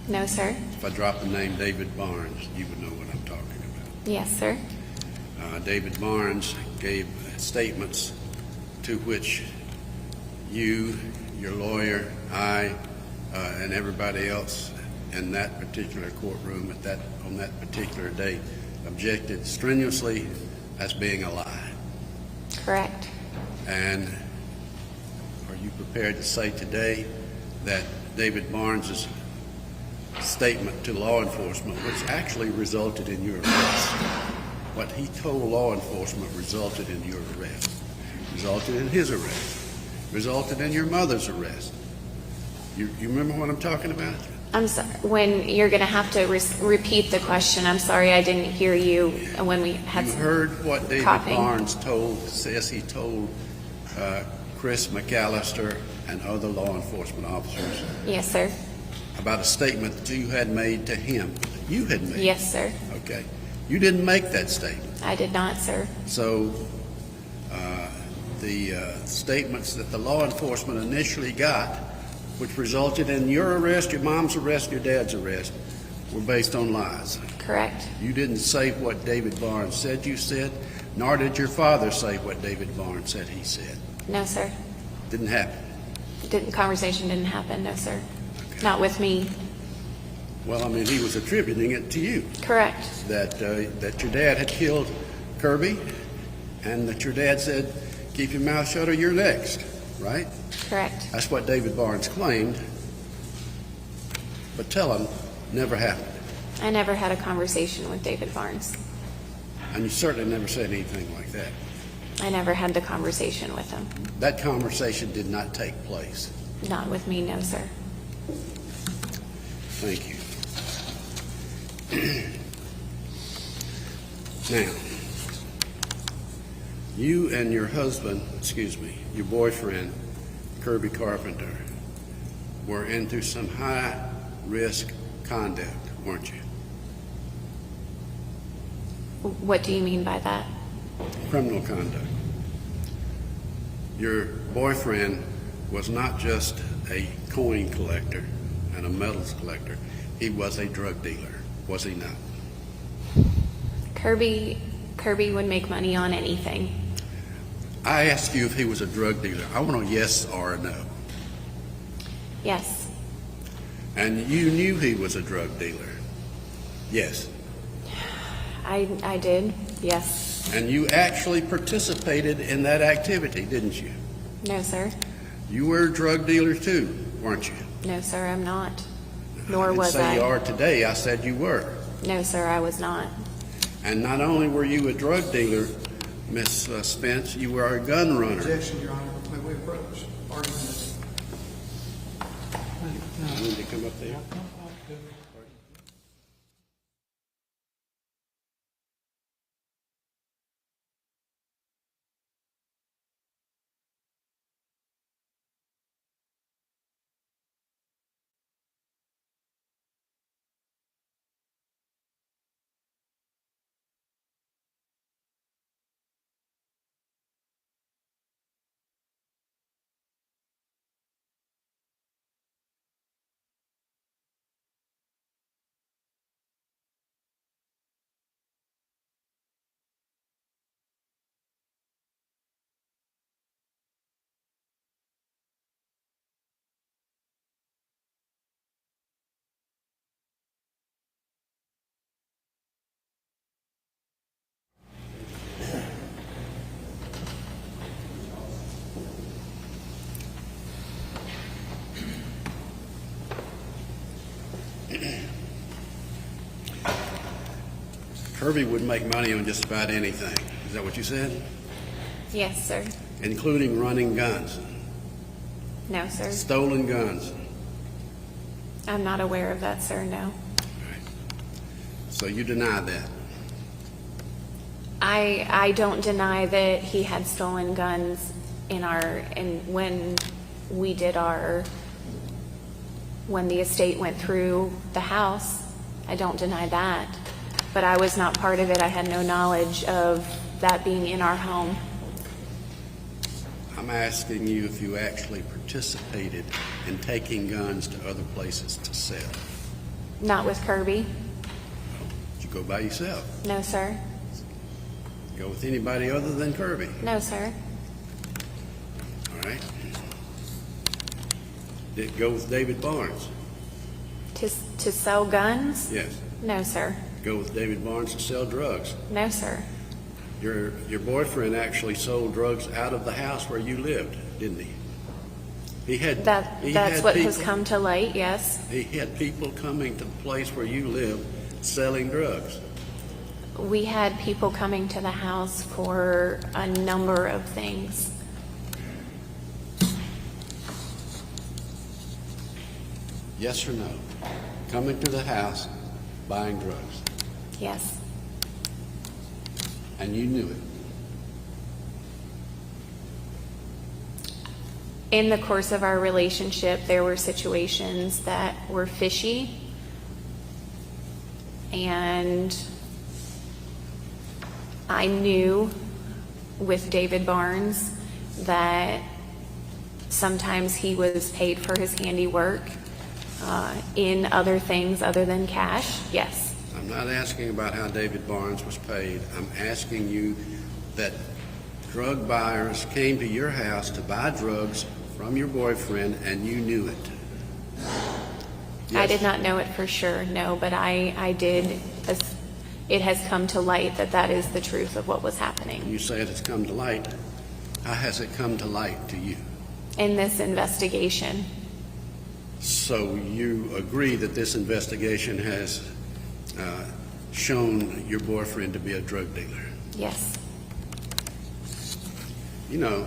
No, sir. If I drop the name David Barnes, you would know what I'm talking about. Yes, sir. David Barnes gave statements to which you, your lawyer, I, and everybody else in that particular courtroom on that particular day objected strenuously as being a lie. Correct. And are you prepared to say today that David Barnes's statement to law enforcement, which actually resulted in your arrest, what he told law enforcement resulted in your arrest, resulted in his arrest, resulted in your mother's arrest? You remember what I'm talking about? I'm sorry. When you're going to have to repeat the question. I'm sorry, I didn't hear you when we had You some heard what David coughing. Barnes says he told Chris McAllister and other law enforcement officers Yes, sir. about a statement that you had made to him. You had made. Yes, sir. Okay. You didn't make that statement. I did not, sir. So the statements that the law enforcement initially got, which resulted in your arrest, your mom's arrest, your dad's arrest, were based on lies. Correct. You didn't say what David Barnes said you said, nor did your father say what David Barnes said he said. No, sir. Didn't happen. Conversation didn't happen. No, sir. Not with me. Well, I mean, he was attributing it to you, Correct. that your dad had killed Kirby, and that your dad said, keep your mouth shut or you're next, right? Correct. That's what David Barnes claimed, but tell him never happened. I never had a conversation with David Barnes. And you certainly never said anything like that. I never had the conversation with him. That conversation did not take place. Not with me, no, sir. Thank you. Now, you and your husband, your boyfriend, Kirby Carpenter, were into some high-risk conduct, weren't you? What do you mean by that? Criminal conduct. Your boyfriend was not just a coin collector and a metals collector. He was a drug dealer, was he not? Kirby would make money on anything. I asked you if he was a drug dealer. I want a yes or a no. Yes. And you knew he was a drug dealer. Yes. I did. Yes. And you actually participated in that activity, didn't you? No, sir. You were a drug dealer too, weren't you? No, sir, I'm not. I Nor didn't was say I. you are today. I said you were. No, sir, I was not. And not only were you a drug dealer, Miss Spence, you were a gun runner. Objection, Your Honor. May we approach argument? You need to come up there. Kirby would make money on just about anything. Is that what you said? Yes, sir. Including running guns, No, sir. stolen guns. I'm not aware of that, sir, no. So you deny that? I don't deny that he had stolen guns when the estate went through the house. I don't deny that. But I was not part of it. I had no knowledge of that being in our home. I'm asking you if you actually participated in taking guns to other places to sell. Not with Kirby. Did you go by yourself? No, sir. Go with anybody other than Kirby? No, sir. All right. Did it go with David Barnes? To sell guns? Yes. No, sir. Go with David Barnes to sell drugs? No, sir. Your boyfriend actually sold drugs out of the house where you lived, didn't he? That's what has come to light, yes. He had people coming to the place where you live selling drugs. We had people coming to the house for a number of things. Yes or no? Coming to the house, buying drugs. Yes. And you knew it. In the course of our relationship, there were situations that were fishy, and I knew with David Barnes that sometimes he was paid for his handiwork in other things other than cash. Yes. I'm not asking about how David Barnes was paid. I'm asking you that drug buyers came to your house to buy drugs from your boyfriend and you knew it. Yes. I did not know it for sure, no, but I did. It has come to light that that is the truth of what was happening. You say it has come to light. How has it come to light to you? In this investigation. So you agree that this investigation has shown your boyfriend to be a drug dealer? Yes. You know,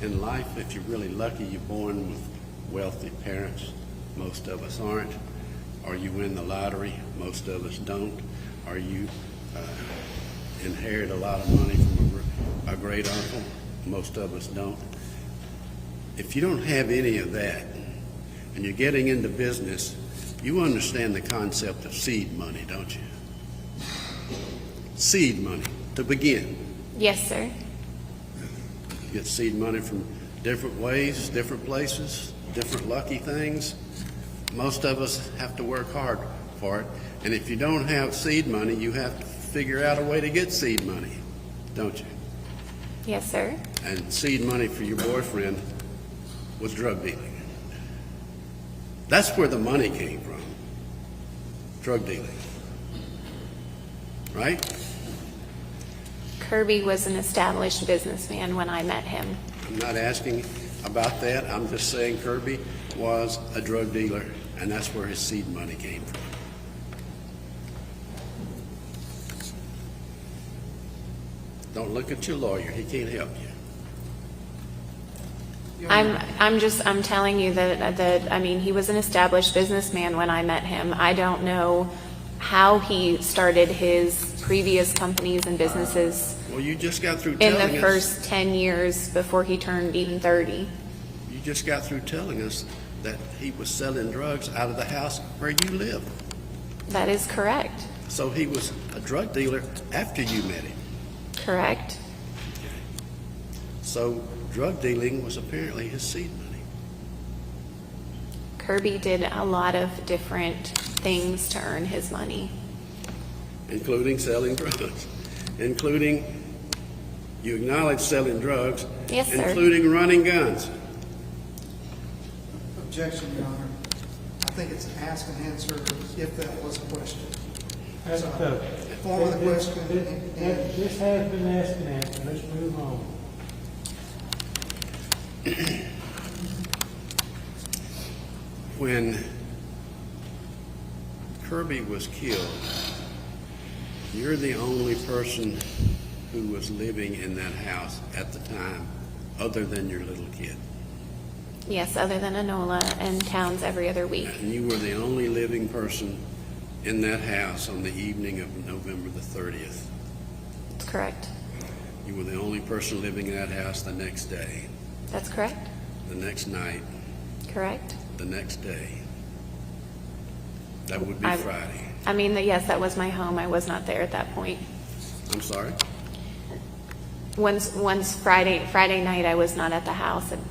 in life, if you're really lucky, you're born with wealthy parents. Most of us aren't. Or you win the lottery. Most of us don't. Or you inherit a lot of money from a great uncle. Most of us don't. If you don't have any of that, and you're getting into business, you understand the concept of seed money, don't you? Seed money, to begin. Yes, sir. You get seed money from different ways, different places, different lucky things. Most of us have to work hard for it. And if you don't have seed money, you have to figure out a way to get seed money, don't you? Yes, sir. And seed money for your boyfriend was drug dealing. That's where the money came from. Drug dealing. Right? Kirby was an established businessman when I met him. I'm not asking about that. I'm just saying Kirby was a drug dealer, and that's where his seed money came from. Don't look at your lawyer. He can't help you. I'm telling you that, I mean, he was an established businessman when I met him. I don't know how he started his previous companies and businesses Well, you just got through in telling the us. first 10 years before he turned even 30. You just got through telling us that he was selling drugs out of the house where you live. That is correct. So he was a drug dealer after you met him. Correct. So drug dealing was apparently his seed money. Kirby did a lot of different things to earn his money. Including selling drugs, including, you acknowledge selling drugs. Yes, sir. Including running guns. Objection, Your Honor. I think it's ask and answer if that was a question. That's So, form of the question. This has been asked and answered. Let's move on. When Kirby was killed, you're the only person who was living in that house at the time, other than your little kid. Yes, other than Anola and towns every other week. And you were the only living person in that house on the evening of November the 30th. That's correct. You were the only person living in that house the next day, That's correct. the next night, Correct. the next day. That would be I- Friday. I mean, yes, that was my home. I was not there at that point. I'm sorry? Once Friday night, I was not at the house. And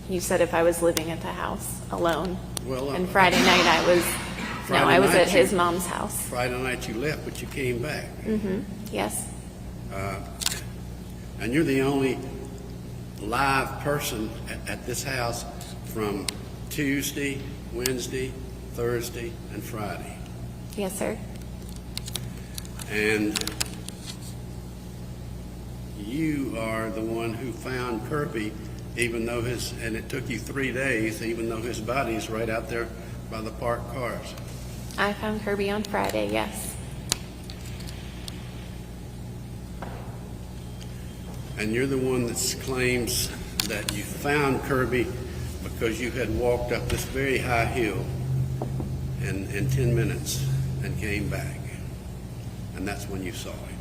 you said if I was living at the house alone. Well, And Friday night, I was Friday at night his you- mom's house. Friday night you left, but you came back. Yes. And you're the only live person at this house from Tuesday, Wednesday, Thursday, and Friday. Yes, sir. And you are the one who found Kirby, even though and it took you 3 days, even though his body's right out there by the parked cars. I found Kirby on Friday, yes. And you're the one that claims that you found Kirby because you had walked up this very high hill in 10 minutes and came back. And that's when you saw him.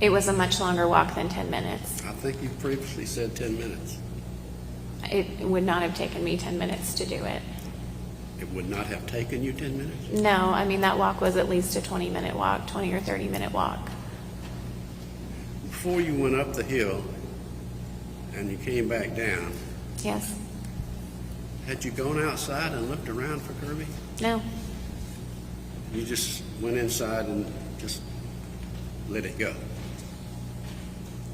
It was a much longer walk than 10 minutes. I think you previously said 10 minutes. It would not have taken me 10 minutes to do it. It would not have taken you 10 minutes? No, I mean, that walk was at least a 20-minute walk, 20 or 30-minute walk. Before you went up the hill and you came back down, Yes. had you gone outside and looked around for Kirby? No. You just went inside and just let it go?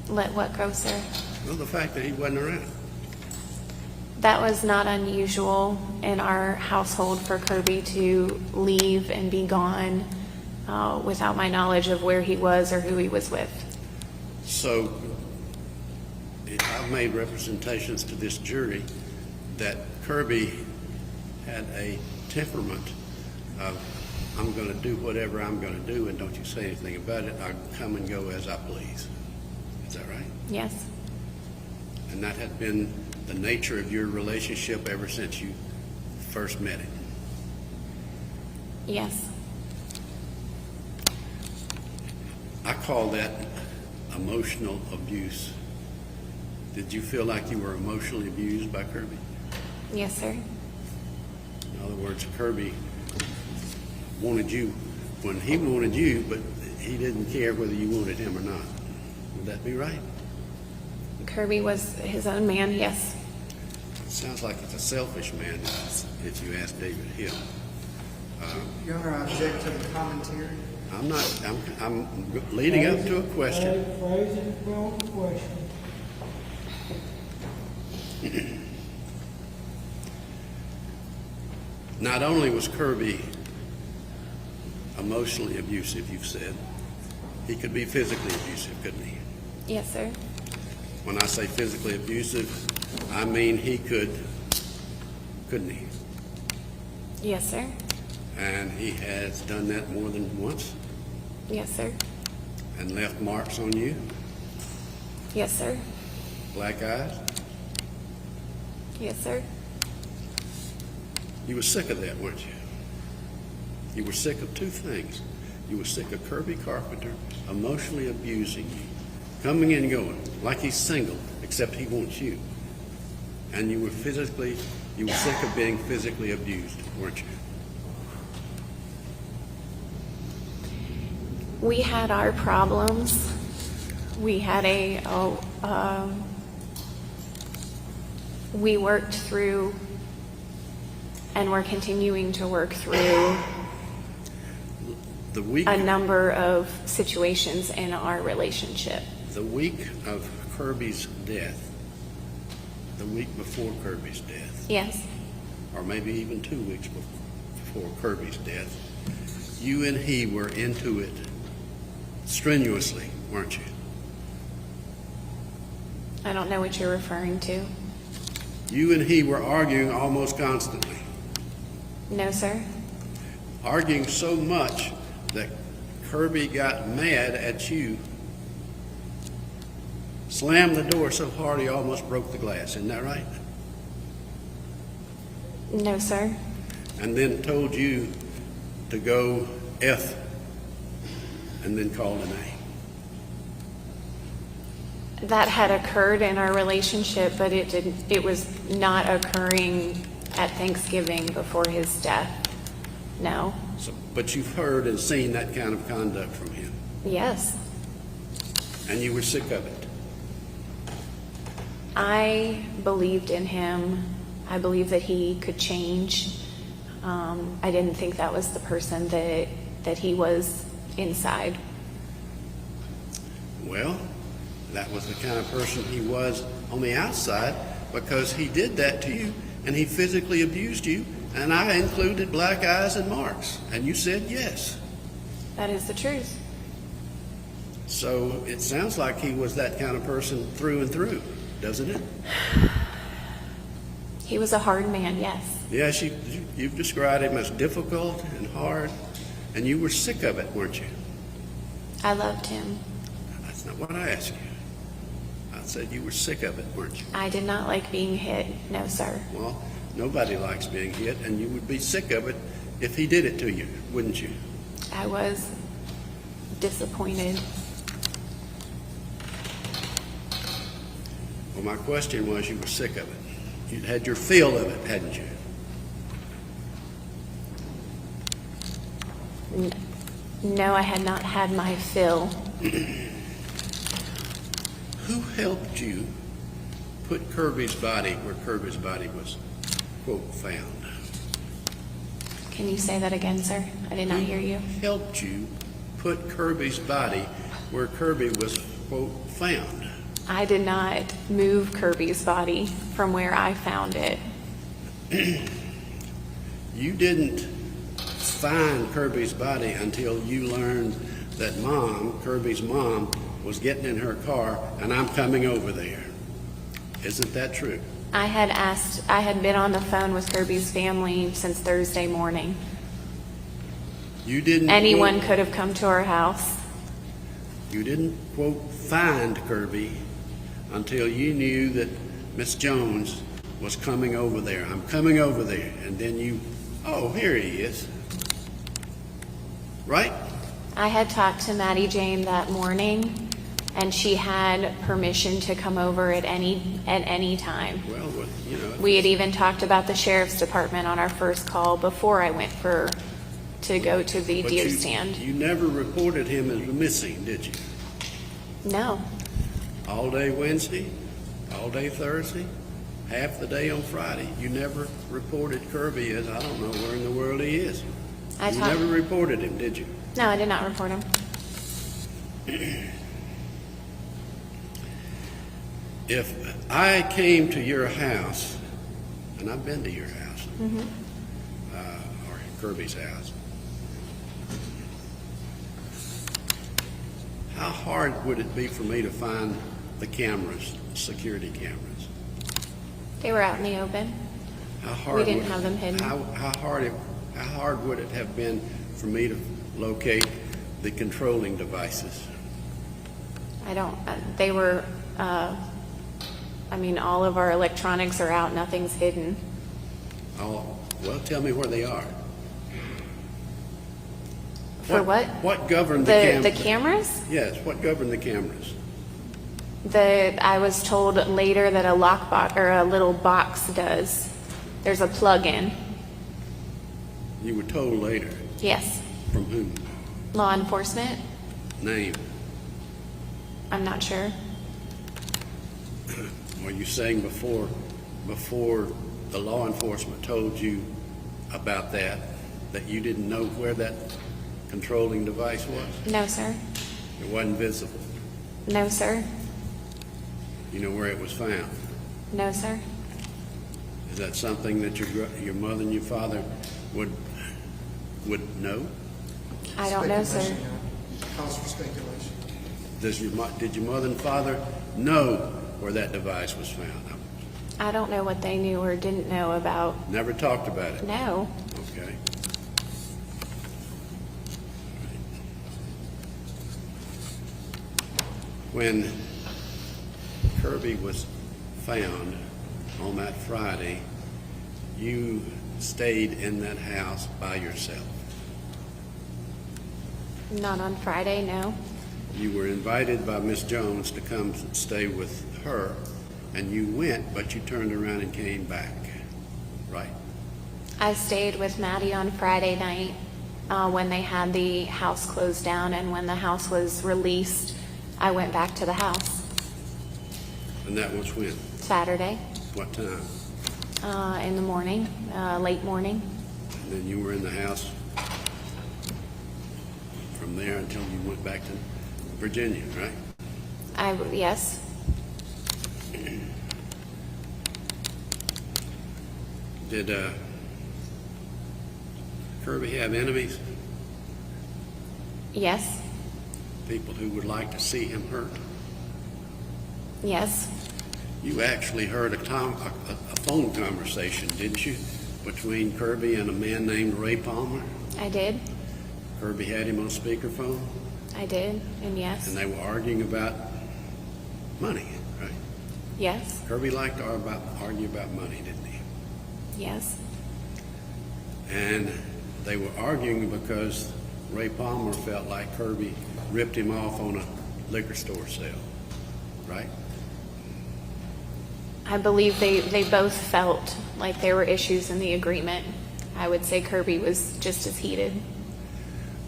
Let what go, sir? Well, the fact that he wasn't around. That was not unusual in our household for Kirby to leave and be gone without my knowledge of where he was or who he was with. So I've made representations to this jury that Kirby had a temperament of, I'm going to do whatever I'm going to do, and don't you say anything about it. I come and go as I please. Is that right? Yes. And that had been the nature of your relationship ever since you first met him. Yes. I call that emotional abuse. Did you feel like you were emotionally abused by Kirby? Yes, sir. In other words, Kirby wanted you when he wanted you, but he didn't care whether you wanted him or not. Would that be right? Kirby was his own man, yes. It sounds like it's a selfish man if you ask David Hill. Your Honor, I object to the commentary. I'm leading up to a question. Phrase it well, question. Not only was Kirby emotionally abusive, you've said, he could be physically abusive, couldn't he? Yes, sir. When I say physically abusive, I mean he could, couldn't he? Yes, sir. And he has done that more than once. Yes, sir. and left marks on you, Yes, sir. black eyes. Yes, sir. You were sick of that, weren't you? You were sick of two things. You were sick of Kirby Carpenter emotionally abusing you, coming and going, like he's single, except he wants you. And you were sick of being physically abused, weren't you? We had our problems. We had we worked through, and we're continuing to work through The week, a number of situations in our relationship. the week of Kirby's death, the week before Kirby's death, Yes, or maybe even 2 weeks before Kirby's death, you and he were into it strenuously, weren't you? I don't know what you're referring to. You and he were arguing almost constantly, No, sir. arguing so much that Kirby got mad at you, slammed the door so hard he almost broke the glass. Isn't that right? No, sir. And then told you to go F and then called a name. That had occurred in our relationship, but it was not occurring at Thanksgiving before his death. No. So, but you've heard and seen that kind of conduct from him, Yes. and you were sick of it. I believed in him. I believed that he could change. I didn't think that was the person that he was inside. Well, that was the kind of person he was on the outside, because he did that to you, and he physically abused you, and I included black eyes and marks, and you said yes. That is the truth. So it sounds like he was that kind of person through and through, doesn't it? He was a hard man, yes. Yes, you've described him as difficult and hard, and you were sick of it, weren't you? I loved him. That's not what I asked you. I said you were sick of it, weren't you? I did not like being hit. No, sir. Well, nobody likes being hit, and you would be sick of it if he did it to you, wouldn't you? I was disappointed. Well, my question was, you were sick of it. You'd had your fill of it, hadn't you? No, I had not had my fill. Who helped you put Kirby's body where Kirby's body was, quote, found? Can you say that again, sir? I did not hear you. Who helped you put Kirby's body where Kirby was, quote, found? I did not move Kirby's body from where I found it. You didn't find Kirby's body until you learned that Mom, Kirby's mom, was getting in her car, and I'm coming over there. Isn't that true? I had been on the phone with Kirby's family since Thursday morning. You didn't. Anyone quote, could have come to our house. You didn't, quote, find Kirby until you knew that Miss Jones was coming over there. I'm coming over there. And then you, oh, here he is. Right? I had talked to Maddie Jane that morning, and she had permission to come over at any time. Well, you know. We had even talked about the sheriff's department on our first call before I went to go to the but deer stand. You never reported him as missing, did you? No. All day Wednesday, all day Thursday, half the day on Friday. You never reported Kirby as, I don't know where in the world he is. You never reported him, did you? No, I did not report him. If I came to your house, and I've been to your house, or Kirby's house, how hard would it be for me to find the cameras, security cameras? They were out in the open. How hard We didn't would it- have them hidden. How hard would it have been for me to locate the controlling devices? I don't, they were, I mean, all of our electronics are out, nothing's hidden. Oh, well, tell me where they are. For what? What governed the The cameras? cameras? Yes, what governed the cameras? I was told later that a lockbox, or a little box does. There's a plug-in. You were told later. Yes. From whom? Law enforcement? Name? I'm not sure. Were you saying before the law enforcement told you about that you didn't know where that controlling device was? No, sir. It wasn't visible. No, sir. You know where it was found? No, sir. Is that something that your mother and your father would know? I don't know, sir. Speculation, cause for speculation. Did your mother and father know where that device was found? I don't know what they knew or didn't know about. Never talked about it? No. Okay. When Kirby was found on that Friday, you stayed in that house by yourself. Not on Friday, no. You were invited by Miss Jones to come stay with her, and you went, but you turned around and came back, right? I stayed with Maddie on Friday night when they had the house closed down, and when the house was released, I went back to the house. And that was when? Saturday, What time? in the morning, late morning. And then you were in the house from there until you went back to Virginia, right? Yes. Did Kirby have enemies? Yes. People who would like to see him hurt? Yes. You actually heard a phone conversation, didn't you, between Kirby and a man named Ray Palmer? I did. Kirby had him on speakerphone, I did. And yes. and they were arguing about money, right? Yes. Kirby liked to argue about money, didn't he? Yes. And they were arguing because Ray Palmer felt like Kirby ripped him off on a liquor store sale, right? I believe they both felt like there were issues in the agreement. I would say Kirby was just as heated.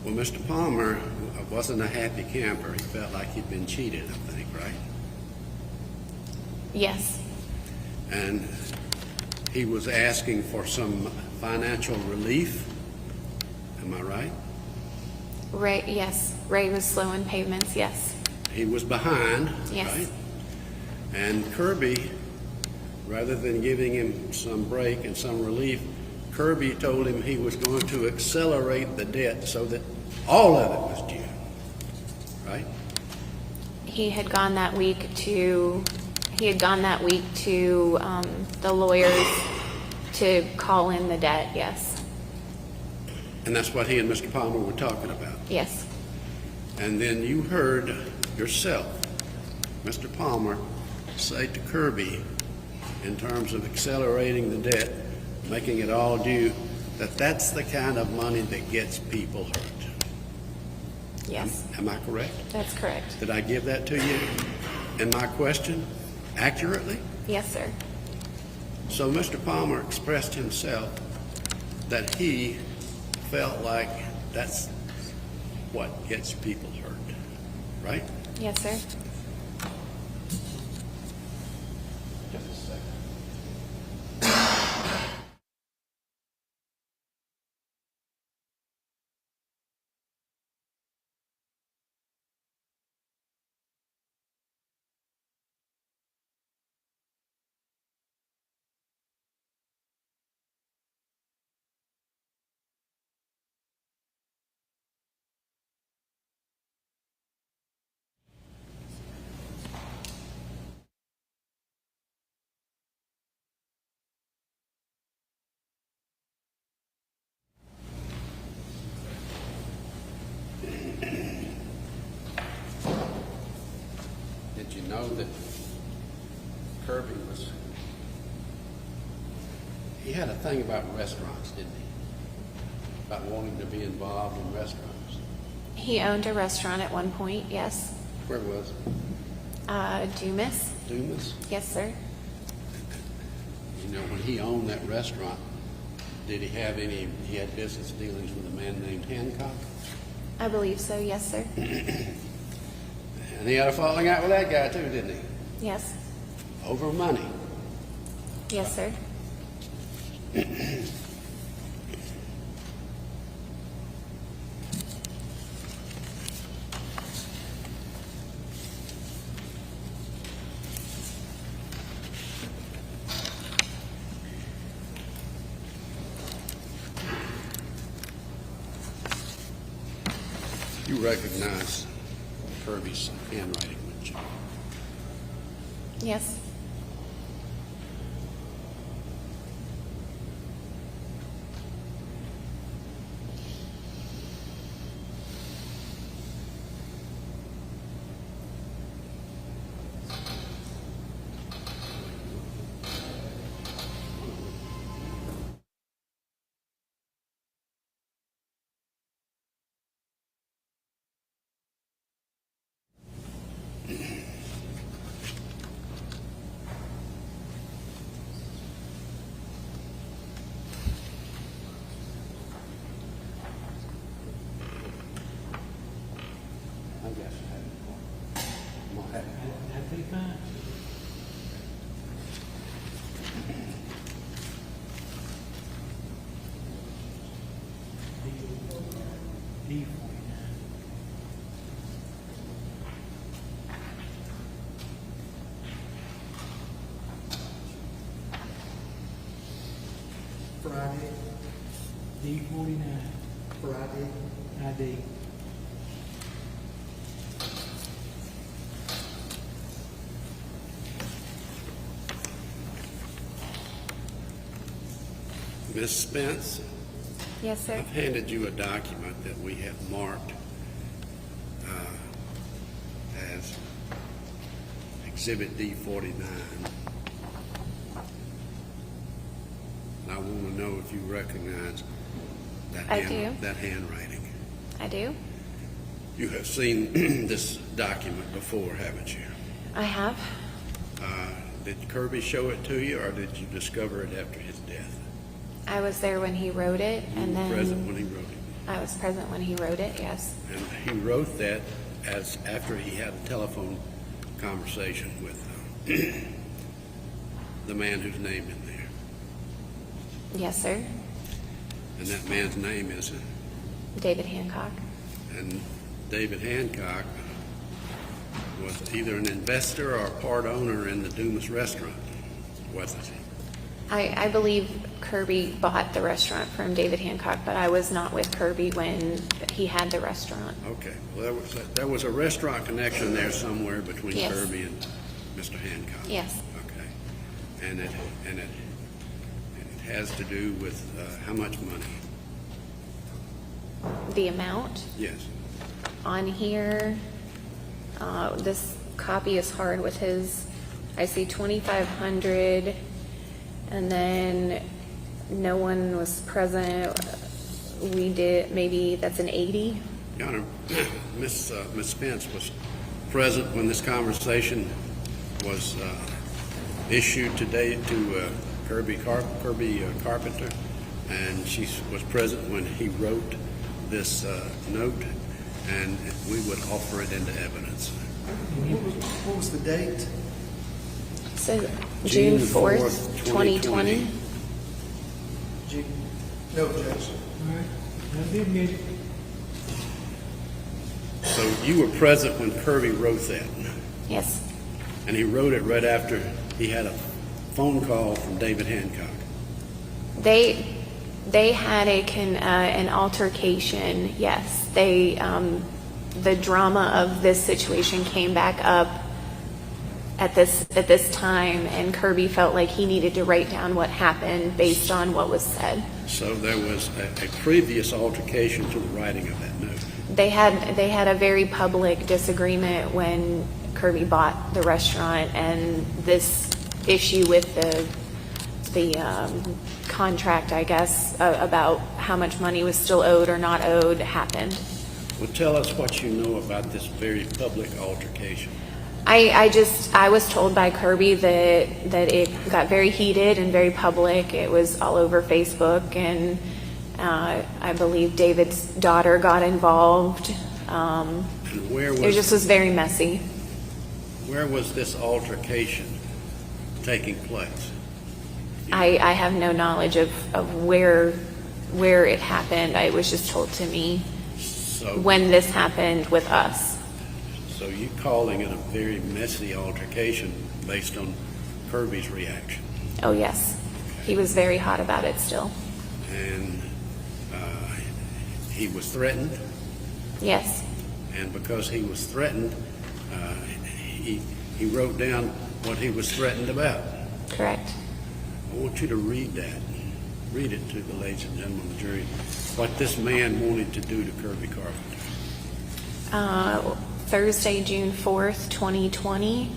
Well, Mr. Palmer wasn't a happy camper. He felt like he'd been cheated, I think, right? Yes. And he was asking for some financial relief. Am I right? Ray, yes. Ray was slow in payments, yes. He was behind, Yes. right? And Kirby, rather than giving him some break and some relief, Kirby told him he was going to accelerate the debt so that all of it was due, right? He had gone that week to the lawyers to call in the debt, yes. And that's what he and Mr. Palmer were talking about. Yes. And then you heard yourself, Mr. Palmer, say to Kirby, in terms of accelerating the debt, making it all due, that's the kind of money that gets people hurt. Yes. Am I correct? That's correct. Did I give that to you in my question accurately? Yes, sir. So Mr. Palmer expressed himself that he felt like that's what gets people hurt, right? Yes, sir. Just a second. did you know that Kirby he had a thing about restaurants, didn't he? About wanting to be involved in restaurants. He owned a restaurant at one point, yes. Where was it? Dumas. Dumas? Yes, sir. You know, when he owned that restaurant, did he had business dealings with a man named Hancock? I believe so, yes, sir. And he had a falling out with that guy too, didn't he? Yes. Over money. Yes, sir. You recognize Kirby's handwriting, wouldn't you? Yes. I guess I had it. I'm gonna have it. That'd be fine. D 49. Friday, D 49. Friday. ID. Miss Spence, Yes, sir. I've handed you a document that we have marked as Exhibit D49. And I want to know if you recognize that, I do. that handwriting. I do. You have seen this document before, haven't you? I have. Did Kirby show it to you, or did you discover it after his death? I was there when he wrote it, and You were then present when he wrote it. I was present when he wrote it, yes. And he wrote that as after he had a telephone conversation with the man whose name in there. Yes, sir. And that man's name is, David Hancock. and David Hancock was either an investor or a part owner in the Dumas restaurant, wasn't he? I believe Kirby bought the restaurant from David Hancock, but I was not with Kirby when he had the restaurant. Okay, well, there was a restaurant connection there somewhere between Yes. Kirby and Mr. Hancock. Yes. Okay, and it has to do with how much money? The amount Yes. on here, this copy is hard with his, I see 2,500, and then no one was present. We did, maybe that's an 80. Your Honor, Miss Spence was present when this conversation was issued today to Kirby Carpenter, and she was present when he wrote this note, and we would offer it into evidence. What was the date? So June June 4th, 2020. No objection. All right, that'll be admitted. So you were present when Kirby wrote that, Yes. and he wrote it right after he had a phone call from David Hancock. They had an altercation. Yes, they the drama of this situation came back up at this time, and Kirby felt like he needed to write down what happened based on what was said. So there was a previous altercation to the writing of that note. They had a very public disagreement when Kirby bought the restaurant, and this issue with the contract, I guess, about how much money was still owed or not owed happened. Well, tell us what you know about this very public altercation. I was told by Kirby that it got very heated and very public. It was all over Facebook, and I believe David's daughter got involved. And where It just was very messy. Where was this altercation taking place? I have no knowledge of where it happened. It was just told to me when this happened with us. So you calling it a very messy altercation based on Kirby's reaction? Oh, yes. He was very hot about it still. And he was threatened? Yes. And because he was threatened, he wrote down what he was threatened about. Correct. I want you to read that. Read it to the ladies and gentlemen of the jury, what this man wanted to do to Kirby Carpenter. Thursday, June 4th, 2020.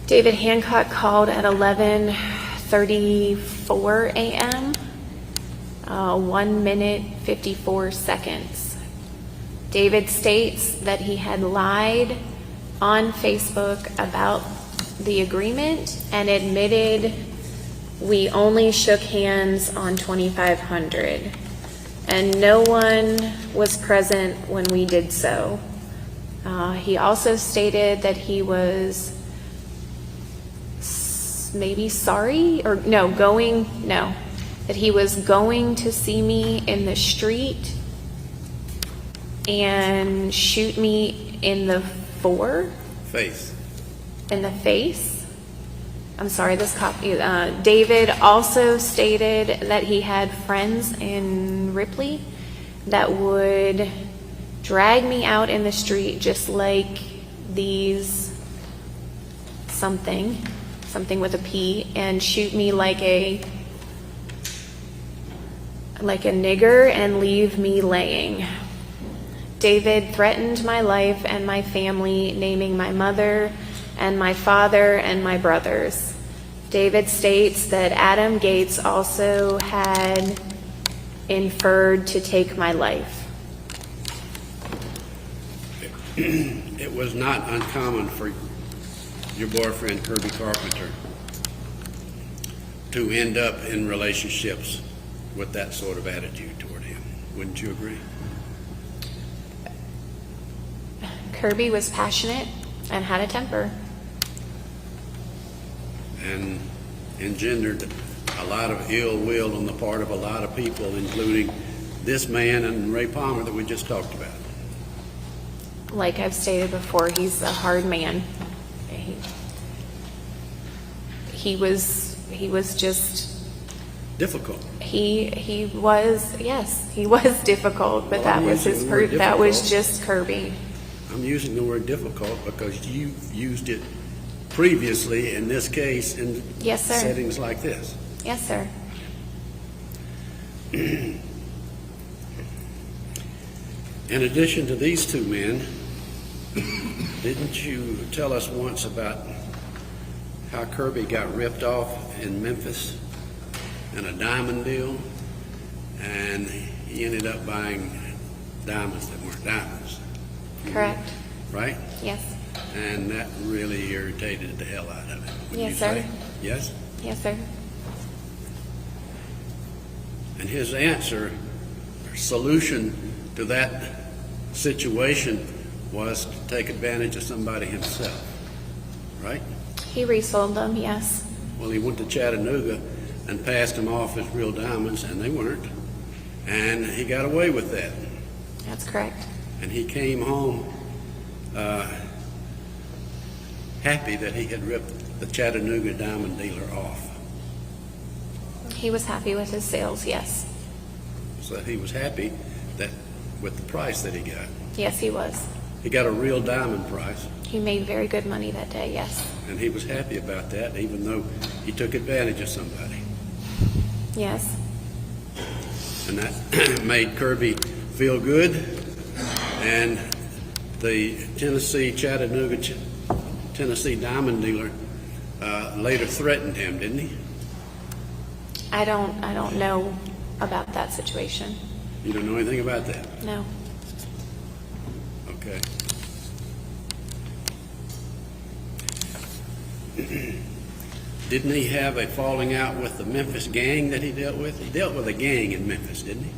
David Hancock called at 11:34 a.m., 1 minute, 54 seconds. David states that he had lied on Facebook about the agreement and admitted we only shook hands on $2,500, and no one was present when we did so. He also stated that he was that he was going to see me in the street and shoot me in the face. I'm sorry, this copy. David also stated that he had friends in Ripley that would drag me out in the street just like these something with a P, and shoot me like a nigger and leave me laying. David threatened my life and my family, naming my mother and my father and my brothers. David states that Adam Gates also had inferred to take my life. It was not uncommon for your boyfriend, Kirby Carpenter, to end up in relationships with that sort of attitude toward him. Wouldn't you agree? Kirby was passionate and had a temper. And engendered a lot of ill will on the part of a lot of people, including this man and Ray Palmer that we just talked about. Like I've stated before, he's a hard man. He was just difficult. He was difficult, but that was that was just Kirby. I'm using the word difficult because you used it previously in this case in Yes, sir. settings like this. Yes, sir. In addition to these two men, didn't you tell us once about how Kirby got ripped off in Memphis in a diamond deal, and he ended up buying diamonds that weren't diamonds? Correct. Right? Yes. And that really irritated the hell out of him. Yes, sir. Yes? Yes, sir. And his answer, or solution to that situation was to take advantage of somebody himself, right? He resold them, yes. Well, he went to Chattanooga and passed them off as real diamonds, and they weren't. And he got away with that. That's correct. And he came home happy that he had ripped the Chattanooga diamond dealer off. He was happy with his sales, yes. So he was happy that with the price that he got. Yes, he was. He got a real diamond price. He made very good money that day, yes. And he was happy about that, even though he took advantage of somebody. Yes. And that made Kirby feel good. And the Tennessee Chattanooga Tennessee diamond dealer later threatened him, didn't he? I don't know about that situation. You don't know anything about that? No. Okay. Didn't he have a falling out with the Memphis gang that he dealt with? He dealt with a gang in Memphis, didn't he?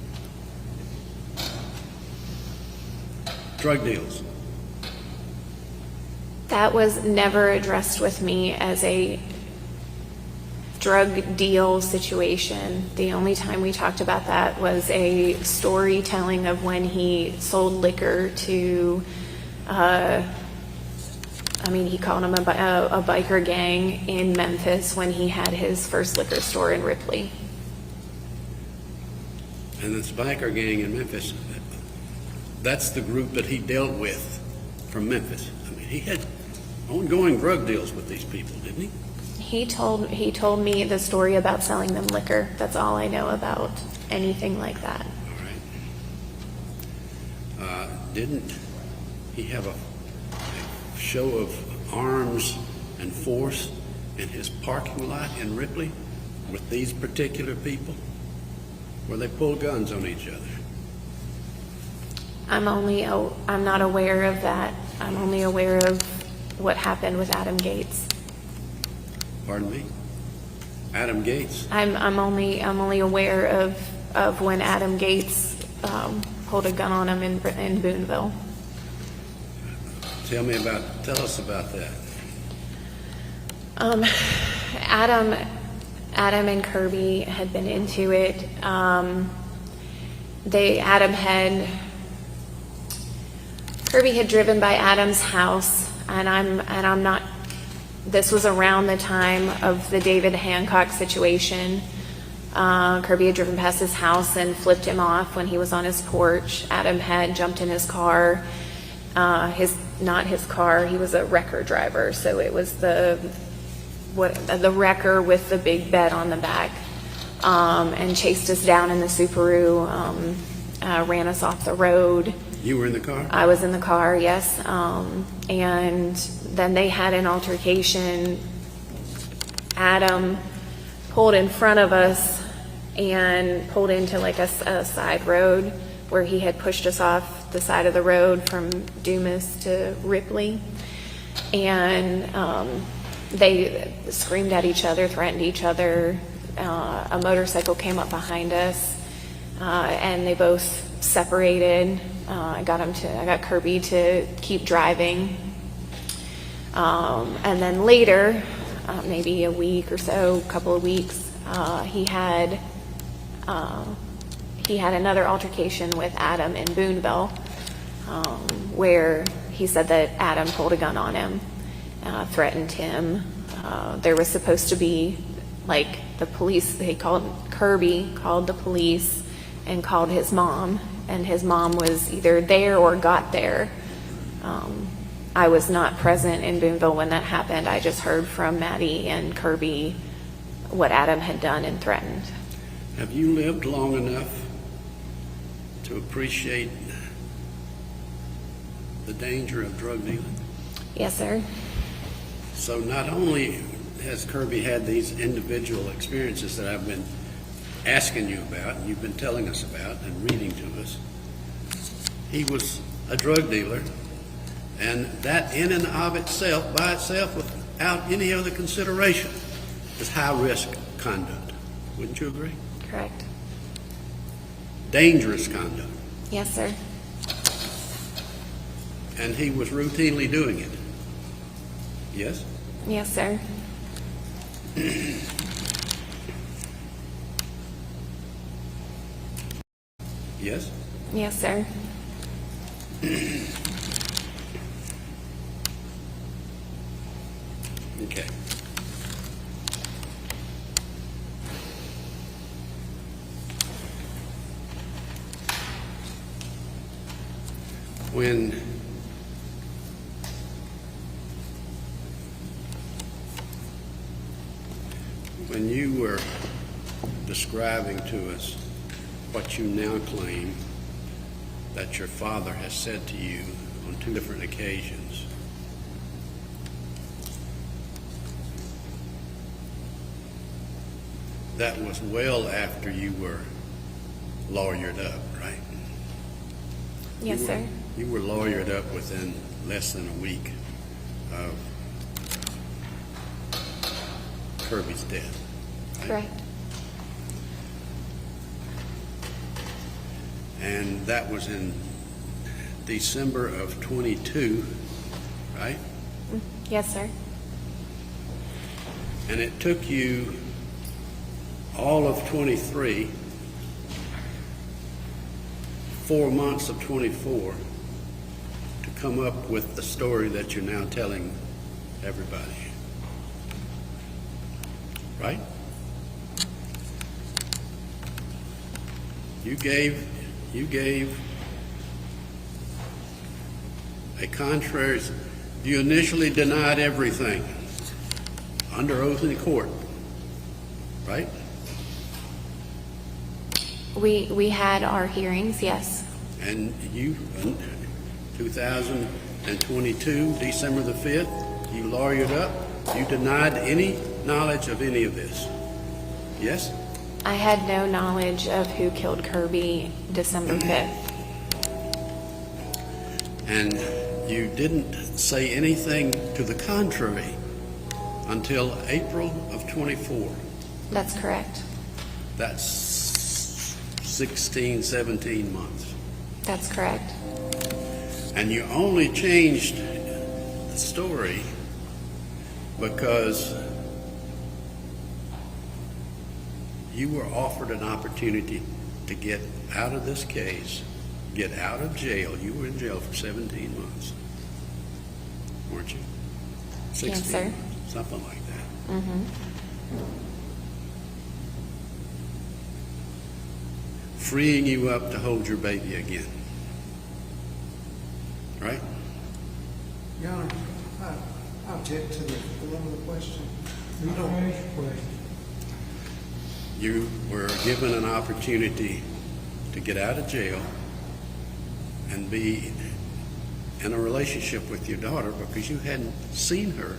Drug deals. That was never addressed with me as a drug deal situation. The only time we talked about that was a storytelling of when he sold liquor to, he called them a biker gang in Memphis when he had his first liquor store in Ripley. And this biker gang in Memphis, that's the group that he dealt with from Memphis. I mean, he had ongoing drug deals with these people, didn't he? He told me the story about selling them liquor. That's all I know about anything like that. All right. Didn't he have a show of arms and force in his parking lot in Ripley with these particular people, where they pulled guns on each other? I'm not aware of that. I'm only aware of what happened with Adam Gates. Pardon me? Adam Gates? I'm only aware of when Adam Gates pulled a gun on him in Boonville. Tell us about that. Adam and Kirby had been into it. Kirby had driven by Adam's house, and I'm not. This was around the time of the David Hancock situation. Kirby had driven past his house and flipped him off when he was on his porch. Adam had jumped in his car. Not his car. He was a wrecker driver, so it was the wrecker with the big bed on the back, and chased us down in the Subaru. Ran us off the road. You were in the car? I was in the car, yes. And then they had an altercation. Adam pulled in front of us and pulled into like a side road where he had pushed us off the side of the road from Dumas to Ripley. And they screamed at each other, threatened each other. A motorcycle came up behind us, and they both separated. I got Kirby to keep driving. And then later, maybe a week or so, couple of weeks, he had another altercation with Adam in Boonville, where he said that Adam pulled a gun on him, threatened him. There was supposed to be, like, the police, Kirby called the police and called his mom, and his mom was either there or got there. I was not present in Boonville when that happened. I just heard from Maddie and Kirby what Adam had done and threatened. Have you lived long enough to appreciate the danger of drug dealing? Yes, sir. So not only has Kirby had these individual experiences that I've been asking you about, and you've been telling us about and reading to us, he was a drug dealer, and that in and of itself, by itself, without any other consideration, is high-risk conduct. Wouldn't you agree? Correct. Dangerous conduct. Yes, sir. And he was routinely doing it. Yes? Yes, sir. Yes? Yes, sir. Okay. When you were describing to us what you now claim that your father has said to you on two different occasions, that was well after you were lawyered up, right? Yes, sir. You were lawyered up within less than a week of Kirby's death. Right? Correct. And that was in December of 22, right? Yes, sir. And it took you all of 23, 4 months of 24, to come up with the story that you're now telling everybody. Right? You gave a contrary, you initially denied everything under oath in court, right? We had our hearings, yes. And you, in 2022, December the 5th, you lawyered up, you denied any knowledge of any of this, yes? I had no knowledge of who killed Kirby December 5th. And you didn't say anything to the contrary until April of 24. That's correct. That's 16, 17 months. That's correct. And you only changed the story because you were offered an opportunity to get out of this case, get out of jail. You were in jail for 17 months, weren't you? 16 Yes, sir. months, something like that. Mm-hmm. Freeing you up to hold your baby again. Right? Your Honor, I object to the form of the question. You don't ask a question. You were given an opportunity to get out of jail and be in a relationship with your daughter because you hadn't seen her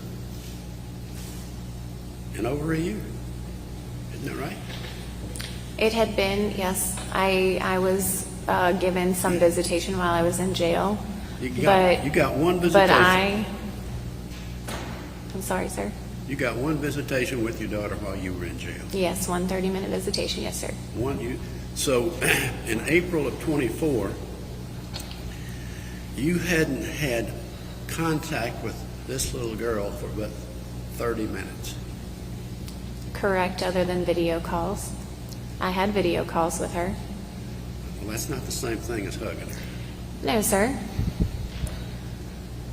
in over a year. Isn't that right? It had been, yes. I was given some visitation while I was in jail. You got one visitation. But I'm sorry, sir. You got one visitation with your daughter while you were in jail. Yes, 1 30-minute visitation, yes, sir. So in April of 24, you hadn't had contact with this little girl for about 30 minutes. Correct, other than video calls. I had video calls with her. Well, that's not the same thing as hugging her. No, sir.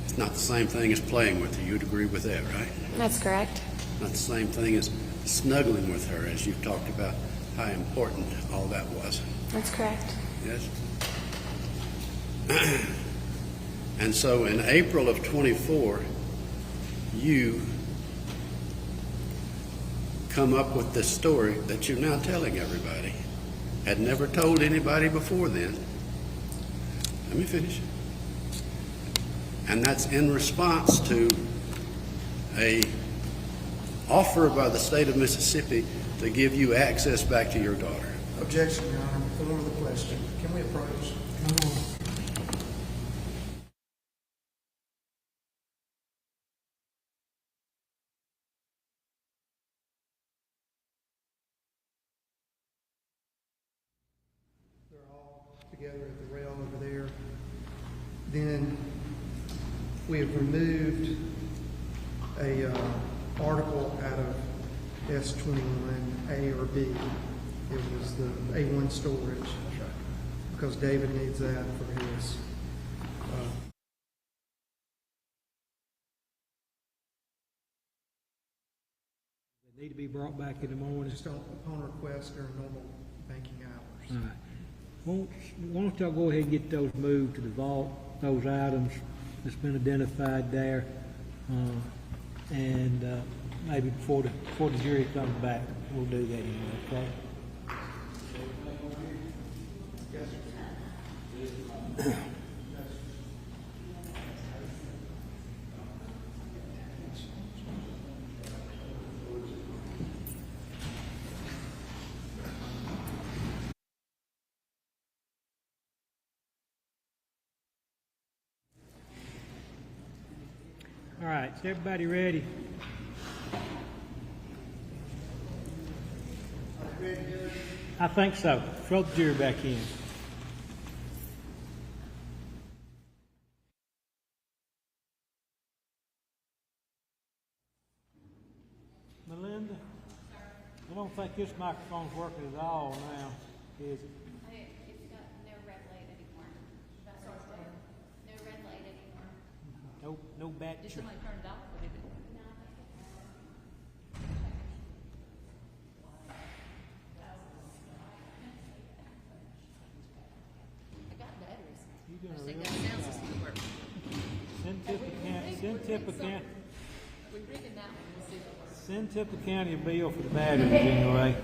It's not the same thing as playing with her. You'd agree with that, right? That's correct. Not the same thing as snuggling with her, as you've talked about how important all that was. That's correct. Yes? And so in April of 24, you come up with this story that you're now telling everybody. Had never told anybody before then. Let me finish. And that's in response to a offer by the state of Mississippi to give you access back to your daughter. Objection, Your Honor, form of the question. Can we approach? Come on. They're all together at the rail over there. Then we have removed a article out of S21A or B. It was the A1 storage because David needs that for his. They need to be brought back in the morning. Just upon request during normal banking hours. All right. Why don't y'all go ahead and get those moved to the vault, those items that's been identified there, and maybe before the jury comes back, we'll do that anyway, okay? All right, is everybody ready? I think so. Throw the jury back in. Melinda, I don't think this microphone's working at all now, is it? It's got no red light anymore. No red light anymore. No battery. Did somebody turn it off or did it? I got batteries. You doing I a think real that good sound job. system works. Send Tippah County, We're reading that one, we'll see if it works. send Tippah County a bill for the batteries anyway.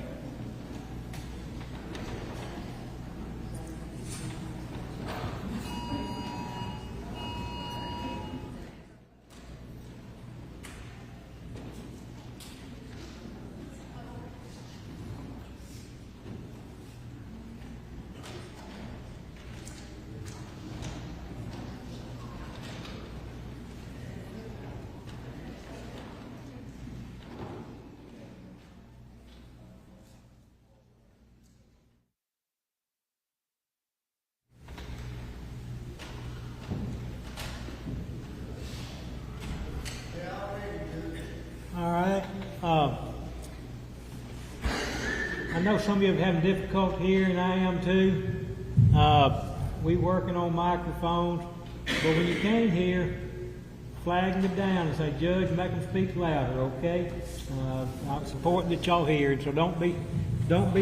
All right. I know some of you are having difficulty hearing, I am too. We working on microphones, but when you can't hear, flag them down and say, Judge, make them speak louder, okay? I'm supporting that y'all hear, so don't be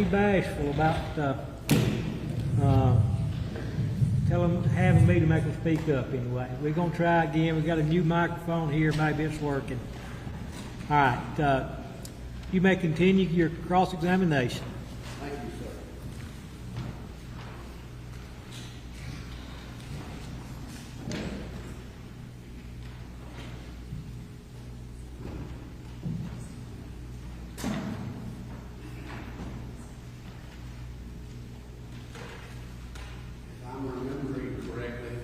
bashful about having me to make them speak up anyway. We're gonna try again. We got a new microphone here, maybe it's working. All right, you may continue your cross-examination. Thank you, sir. If I'm remembering correctly,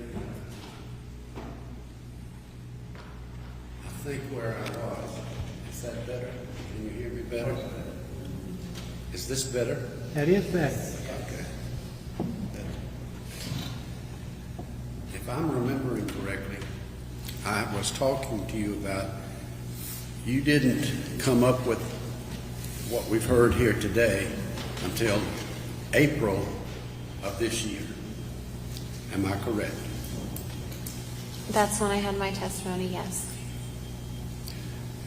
I think where I was. Is that better? Can you hear me better? Is this better? That is better. Okay. If I'm remembering correctly, I was talking to you about you didn't come up with what we've heard here today until April of this year. Am I correct? That's when I had my testimony, yes.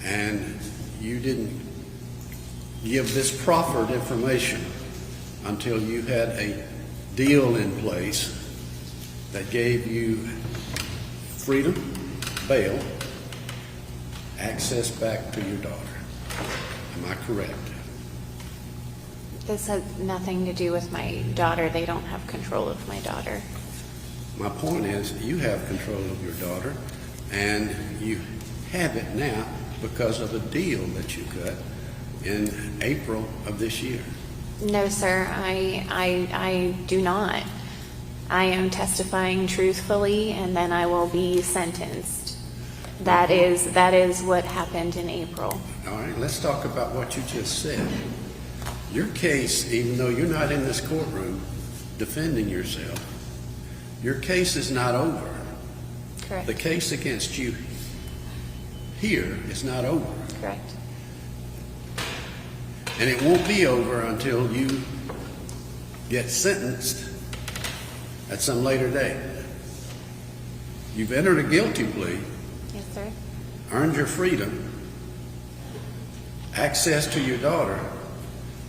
And you didn't give this proffered information until you had a deal in place that gave you freedom, bail, access back to your daughter. Am I correct? This had nothing to do with my daughter. They don't have control of my daughter. My point is you have control of your daughter, and you have it now because of a deal that you cut in April of this year. No, sir, I do not. I am testifying truthfully, and then I will be sentenced. That is what happened in April. All right, let's talk about what you just said. Your case, even though you're not in this courtroom defending yourself, your case is not over. Correct. The case against you here is not over. Correct. And it won't be over until you get sentenced at some later date. You've entered a guilty plea, Yes, sir. earned your freedom, access to your daughter,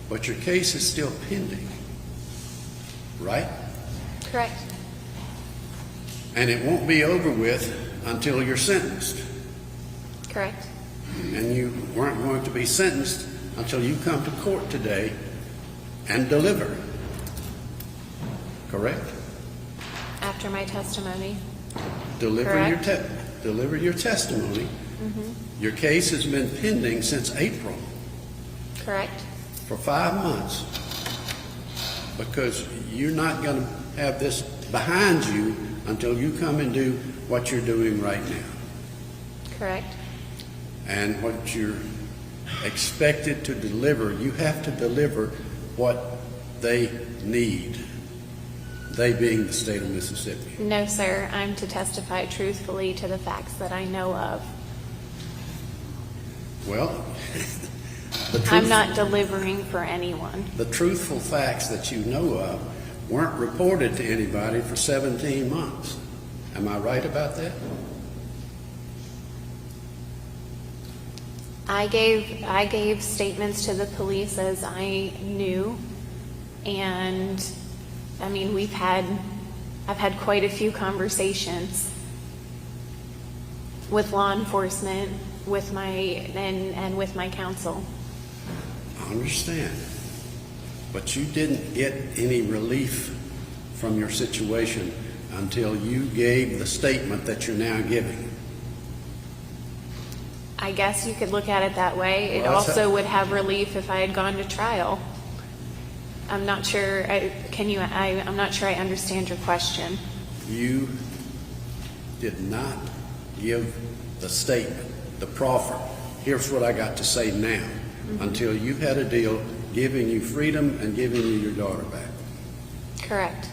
but your case is still pending, right? Correct. And it won't be over with until you're sentenced. Correct. And you weren't going to be sentenced until you come to court today and deliver. Correct? After my testimony. Deliver Correct. deliver your testimony. Your case has been pending since April Correct. for 5 months because you're not going to have this behind you until you come and do what you're doing right now. Correct. And what you're expected to deliver, you have to deliver what they need, they being the state of Mississippi. No, sir. I'm to testify truthfully to the facts that I know of. Well, the I'm not delivering for anyone. the truthful facts that you know of weren't reported to anybody for 17 months. Am I right about that? I gave statements to the police as I knew, and I mean I've had quite a few conversations with law enforcement, with and with my counsel. I understand. But you didn't get any relief from your situation until you gave the statement that you're now giving. I guess you could look at it that way. It Well, that's also would have relief if I had gone to trial. I'm not sure. I'm not sure I understand your question. You did not give the statement, the proffer. Here's what I got to say now, until you had a deal giving you freedom and giving you your daughter back. Correct.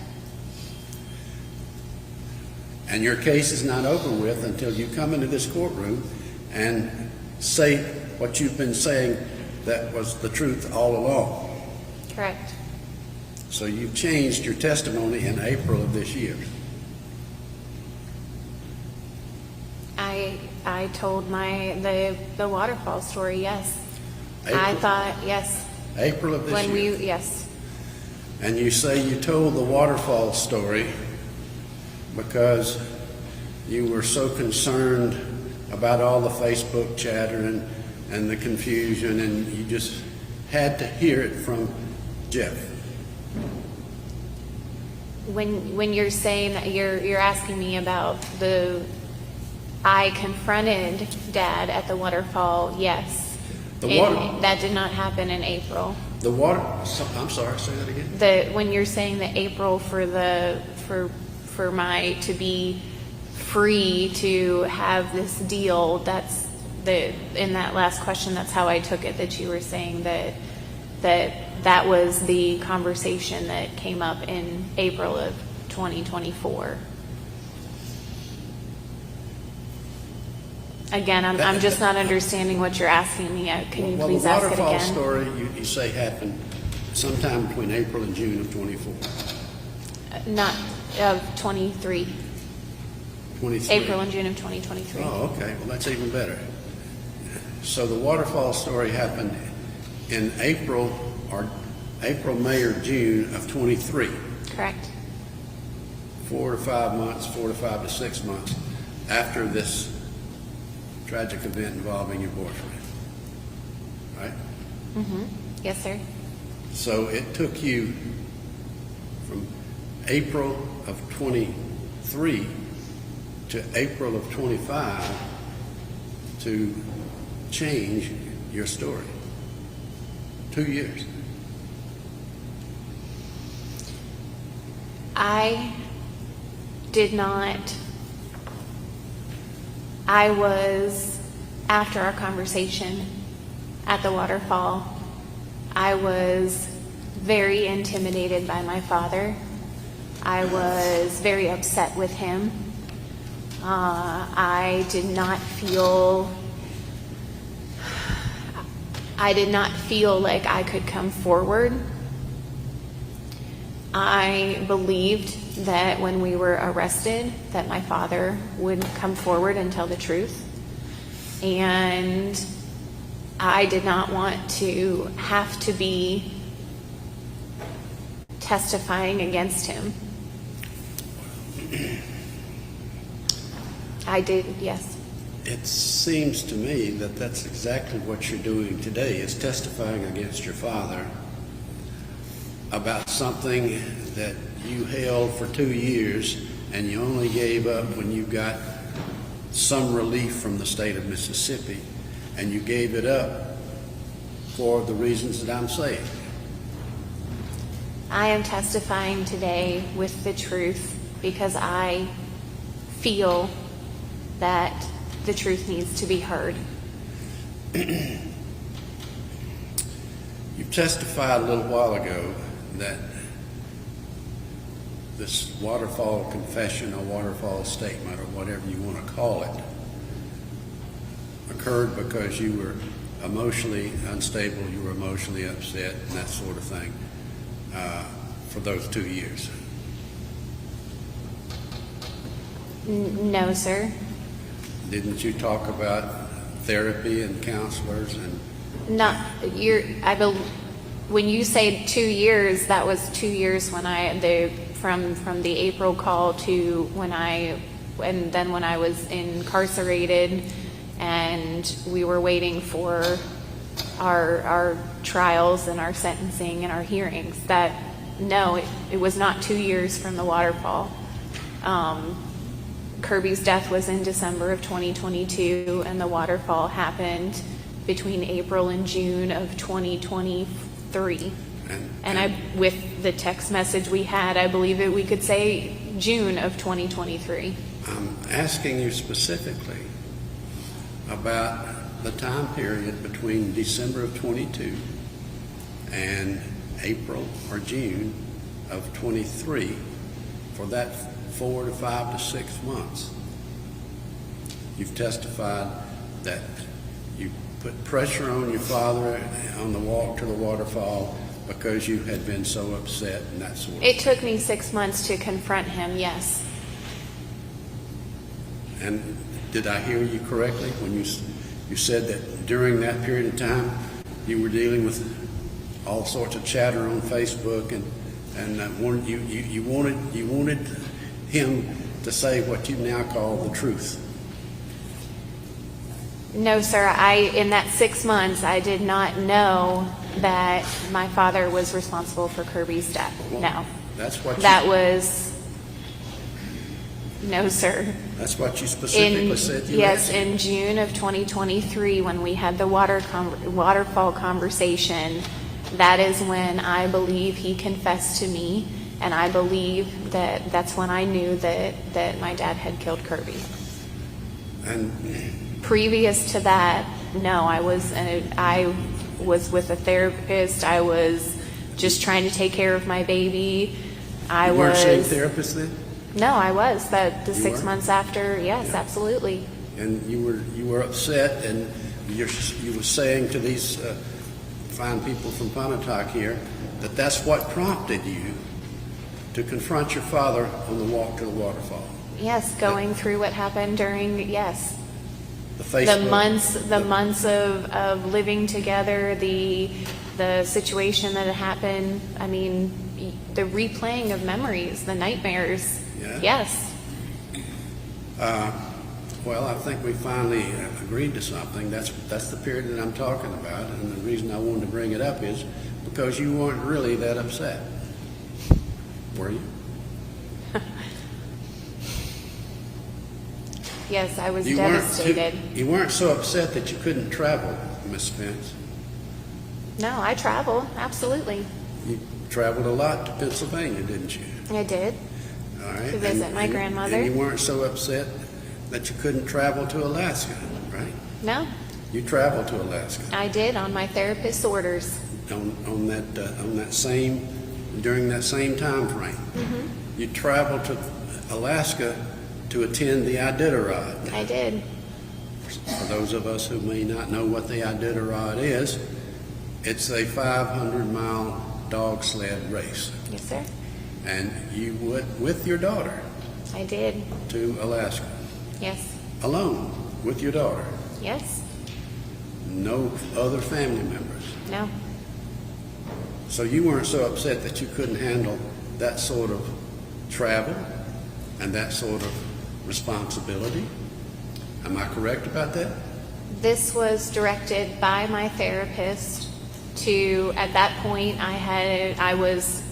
And your case is not over with until you come into this courtroom and say what you've been saying that was the truth all along. Correct. So you've changed your testimony in April of this year. I told the waterfall story, yes. April? I thought, yes. April of this year. Yes. And you say you told the waterfall story because you were so concerned about all the Facebook chatter and the confusion, and you just had to hear it from Jeff. When you're saying that you're asking me about I confronted Dad at the waterfall, yes. That did not happen in April. I'm sorry, say that again? When you're saying that April for my to be free to have this deal, that's in that last question, that's how I took it, that you were saying that was the conversation that came up in April of 2024. Again, I'm just not understanding what you're asking me. Can you please ask it again? The waterfall story you say happened sometime between April and June of 24. Not of 23. 23. April and June of 2023. Oh, okay. Well, that's even better. So the waterfall story happened in April, May, or June of 23. Correct. 4 to 5 months, 4 to 5 to 6 months after this tragic event involving your boyfriend, right? Mm-hmm. Yes, sir. So it took you from April of 23 to April of 25 to change your story. 2 years. I did not. I was, after our conversation at the waterfall, I was very intimidated by my father. I was very upset with him. I did not feel like I could come forward. I believed that when we were arrested, that my father would come forward and tell the truth. And I did not want to have to be testifying against him. I did, yes. It seems to me that that's exactly what you're doing today, is testifying against your father about something that you held for 2 years and you only gave up when you got some relief from the state of Mississippi, and you gave it up for the reasons that I'm saying. I am testifying today with the truth because I feel that the truth needs to be heard. You testified a little while ago that this waterfall confession or waterfall statement or whatever you want to call it occurred because you were emotionally unstable, you were emotionally upset, and that sort of thing for those 2 years. No, sir. Didn't you talk about therapy and counselors and Not when you say 2 years, that was 2 years when from the April call to and then when I was incarcerated and we were waiting for our trials and our sentencing and our hearings. It was not 2 years from the waterfall. Kirby's death was in December of 2022, and the waterfall happened between April and June of 2023. And with the text message we had, I believe we could say June of 2023. I'm asking you specifically about the time period between December of 22 and April or June of 23 for that 4 to 5 to 6 months. You've testified that you put pressure on your father on the walk to the waterfall because you had been so upset and that sort of thing. It took me 6 months to confront him, yes. And did I hear you correctly when you said that during that period of time you were dealing with all sorts of chatter on Facebook and you wanted him to say what you now call the truth? No, sir. In that 6 months, I did not know that my father was responsible for Kirby's death. Well, no. That's what No, sir. That's what you specifically said you Yes, asked. in June of 2023, when we had the waterfall conversation, that is when I believe he confessed to me, and I believe that's when I knew that my dad had killed Kirby. And Previous to that, no, I was with a therapist. I was just trying to take care of my baby. you weren't seeing a therapist then? No, I was. The You 6 were? months after, yes, Yeah. absolutely. And you were upset, and you were saying to these fine people from Pontotoc here that that's what prompted you to confront your father on the walk to the waterfall. Yes, going through what happened during, yes, The Facebook, the months of living together, the situation that had happened. I mean, the replaying of memories, the nightmares. Yeah. Yes. Well, I think we finally agreed to something. That's the period that I'm talking about, and the reason I wanted to bring it up is because you weren't really that upset, were you? Yes, I was You devastated. You weren't so upset that you couldn't travel, Miss Spence. No, I traveled, absolutely. You traveled a lot to Pennsylvania, didn't you? I did. All right. To visit my grandmother. And you weren't so upset that you couldn't travel to Alaska, right? No, You traveled to Alaska I did on my therapist's orders. on that same during that same time frame. Mm-hmm. You traveled to Alaska to attend the Iditarod. I did. For those of us who may not know what the Iditarod is, it's a 500-mile dog sled race. Yes, sir. And you went with your daughter I did. to Alaska, Yes. alone with your daughter. Yes. No other family members. No. So you weren't so upset that you couldn't handle that sort of travel and that sort of responsibility. Am I correct about that? This was directed by my therapist to, at that point, I was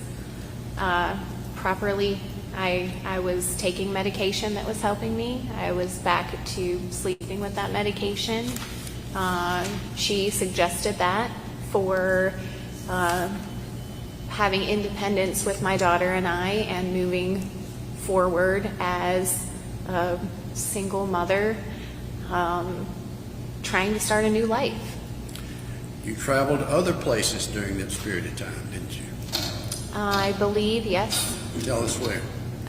properly, I was taking medication that was helping me. I was back to sleeping with that medication. She suggested that for having independence with my daughter and I and moving forward as a single mother. trying to start a new life. You traveled other places during this period of time, didn't you? I believe, yes. Tell us where.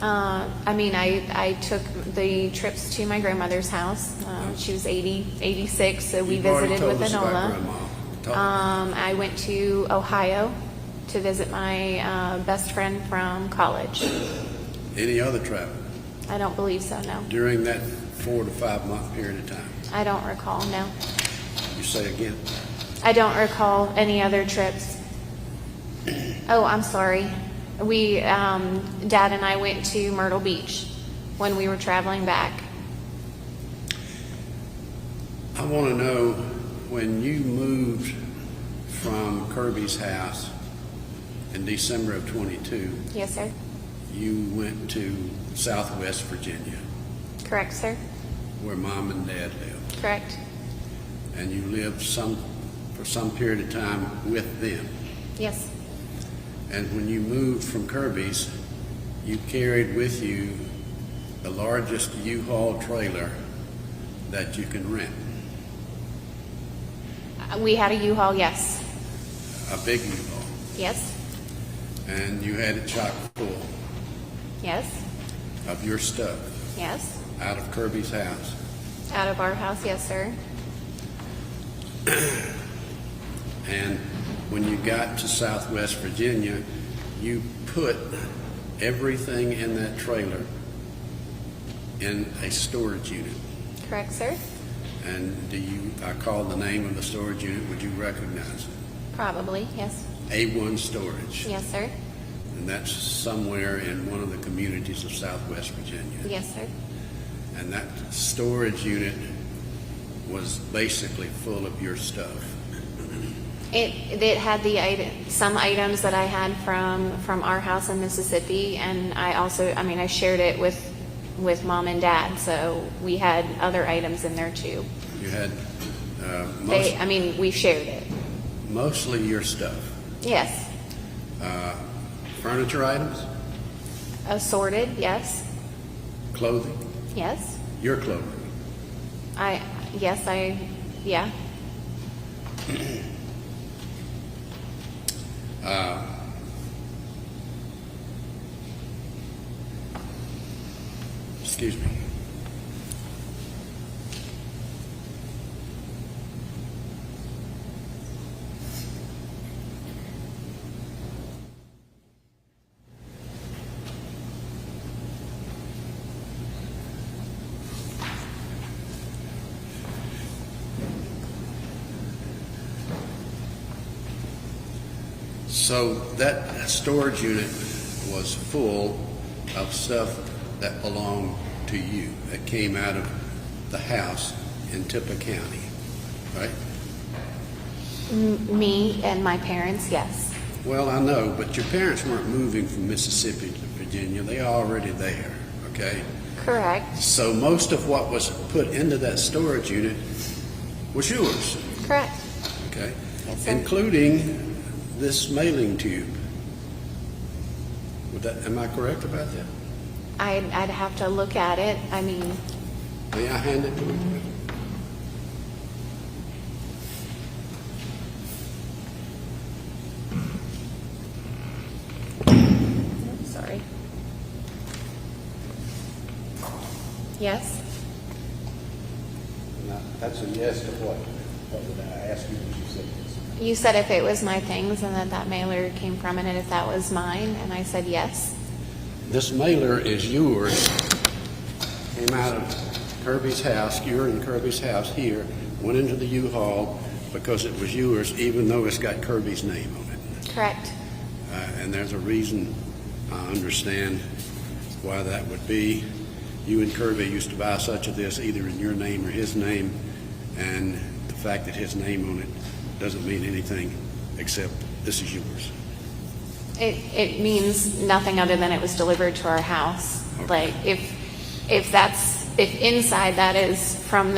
I took the trips to my grandmother's house. She was 86, so we You've already visited told with us about Anola. Grandma. Talk. I went to Ohio to visit my best friend from college. Any other travel I don't believe so, no. during that 4 to 5 month period of time? I don't recall, no. You say again. I don't recall any other trips. Oh, I'm sorry. We, Dad and I went to Myrtle Beach when we were traveling back. I want to know, when you moved from Kirby's house in December of 22, Yes, sir. you went to Southwest Virginia, Correct, sir. where Mom and Dad lived, Correct. and you lived for some period of time with them. Yes. And when you moved from Kirby's, you carried with you the largest U-Haul trailer that you can rent, We had a U-Haul, yes. a big U-Haul, Yes. and you had it chock full Yes. of your stuff Yes. out of Kirby's house. Out of our house, yes, sir. And when you got to Southwest Virginia, you put everything in that trailer in a storage unit. Correct, sir. And I called the name of the storage unit, would you recognize it? Probably, yes. A1 Storage. Yes, sir. And that's somewhere in one of the communities of Southwest Virginia. Yes, sir. And that storage unit was basically full of your stuff. It had some items that I had from our house in Mississippi, and I also, I shared it with Mom and Dad, so we had other items in there too. You had We shared it. mostly your stuff. Yes. Furniture items, Assorted, yes. clothing, Yes. your clothing. Yeah. Excuse me. So that storage unit was full of stuff that belonged to you, that came out of the house in Tippah County, right? Me and my parents, yes. Well, I know, but your parents weren't moving from Mississippi to Virginia. They were already there, okay? Correct. So most of what was put into that storage unit was yours, Correct. okay? Yes, sir. Including this mailing tube. Am I correct about that? I'd have to look at it. May I hand it to you? Sorry. Yes. No, that's a yes to what? What did I ask you when you said this? You said if it was my things and that mailer came from it and if that was mine, and I said yes. This mailer is yours. Came out of Kirby's house. You're in Kirby's house here. Went into the U-Haul because it was yours, even though it's got Kirby's name on it. Correct. And there's a reason, I understand why that would be. You and Kirby used to buy such of this either in your name or his name, and the fact that his name on it doesn't mean anything except this is yours. It means nothing other than it was delivered to our house. Okay. Like if inside that is from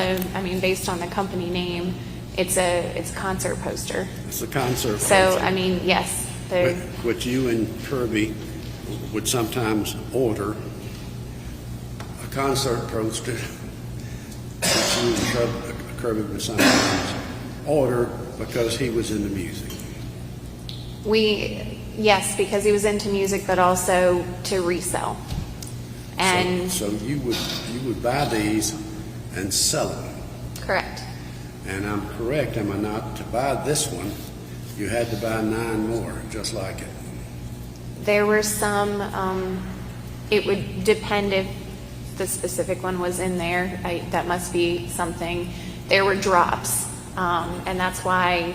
based on the company name, it's a concert poster. It's a concert So poster. yes. Which you and Kirby would sometimes order, a concert poster, which overrule Kirby Carpenter's order because he was into music. Yes, because he was into music, but also to resell. And So you would buy these and sell them. correct. And I'm correct, am I not? To buy this one, you had to buy 9 more, just like it. There were some, it would depend if the specific one was in there. That must be something. There were drops, and that's why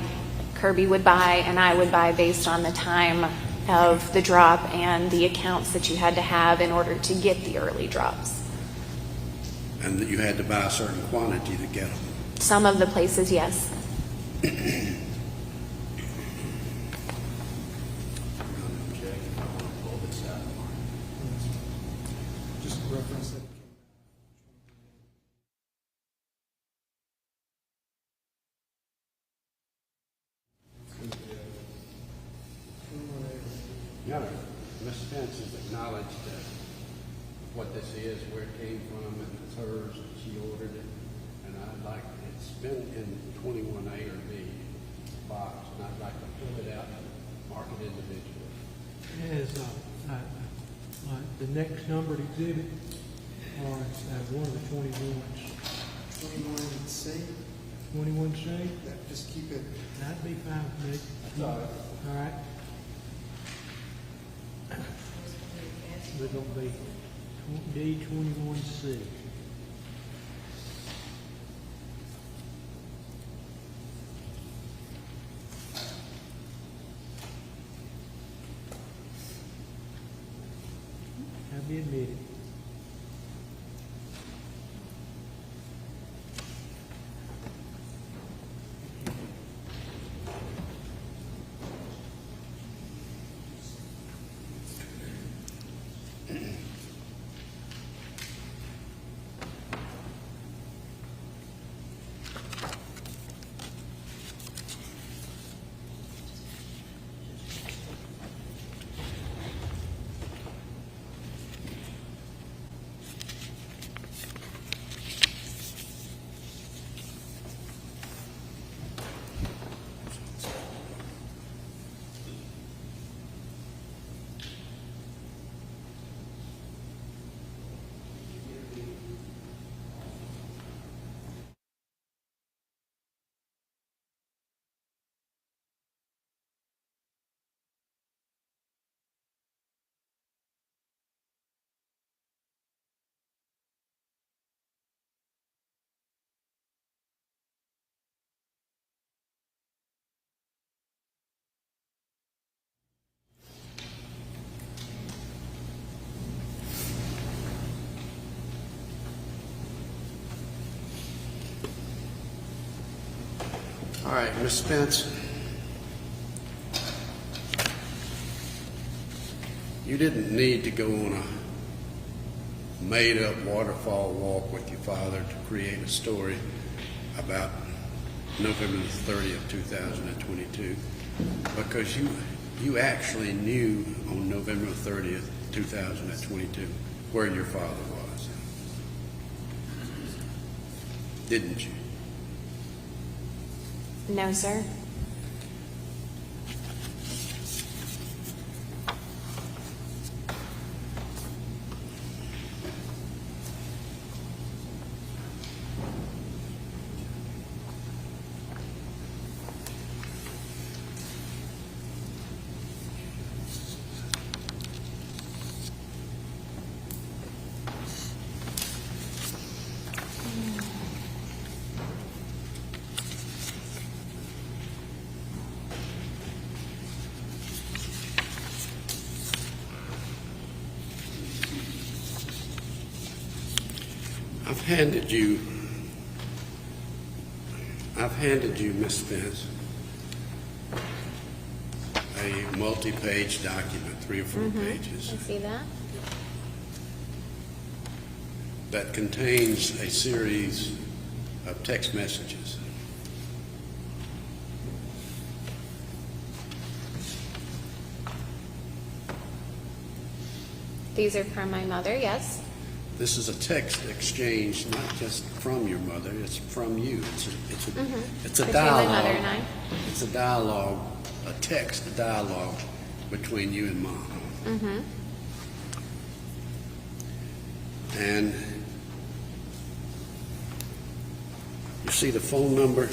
Kirby would buy and I would buy based on the time of the drop and the accounts that you had to have in order to get the early drops. And that you had to buy a certain quantity to get them. Some of the places, yes. Just reference that. No, Ms. Spence has acknowledged what this is, where it came from, and it's hers, and she ordered it. And I'd like, it's been in 21A or B box, and I'd like to pull it out and mark it individually. As the next numbered exhibit, or one of the 21s. 21C, 21C, just keep it. that'd be fine with me. That's all right. All right. We're gonna be D21C. I'll be admitted. All right, Ms. Spence. You didn't need to go on a made-up waterfall walk with your father to create a story about November the 30th, 2022, because you actually knew on November the 30th, 2022, where your father was. Didn't you? No, sir. I've handed you, Ms. Spence, a multi-page document, 3 or 4 pages, I see that. that contains a series of text messages. These are from my mother, yes. this is a text exchange, not just from your mother, it's from you. It's a Between dialogue. my mother and I. It's a dialogue, a text, a dialogue between you and Mom. Mm-hmm. And you see the phone number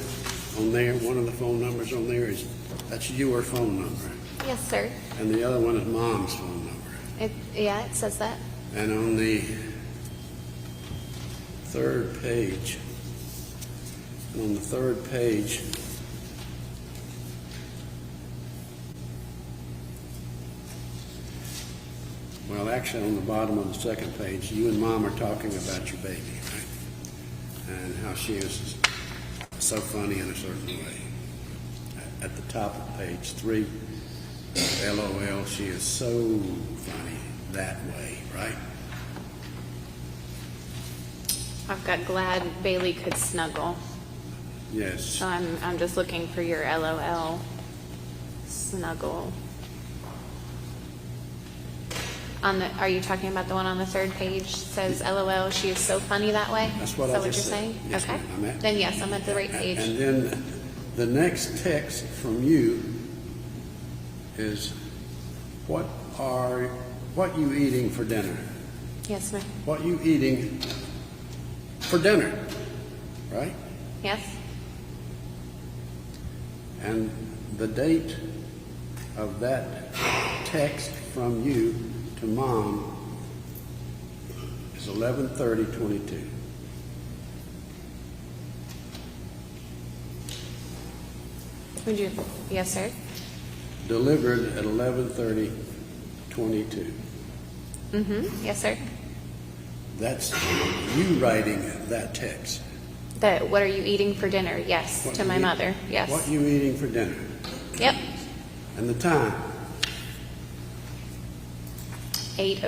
on there, one of the phone numbers on there that's your phone number. Yes, sir. And the other one is Mom's phone number. Yeah, it says that. And on the third page, well, actually on the bottom of the second page, you and Mom are talking about your baby, right? And how she is so funny in a certain way. At the top of page 3, LOL, she is so funny that way, right? I've got glad Bailey could snuggle. Yes. So I'm just looking for your LOL snuggle. Are you talking about the one on the third page? Says LOL, she is so funny that way? That's what is I that what just you're said. saying? Yes, okay. ma'am, I'm at- Then yes, I'm at the right page. And then the next text from you is, what you eating for dinner? Yes, ma'am. What you eating for dinner, right? Yes. And the date of that text from you to Mom is 11/30/22. Would you? Yes, sir. Delivered at 11/30/22. Mm-hmm. Yes, sir. That's you writing that text. What are you eating for dinner? Yes, What to you my eat- mother. Yes. What you eating for dinner? Yep. And the time? 8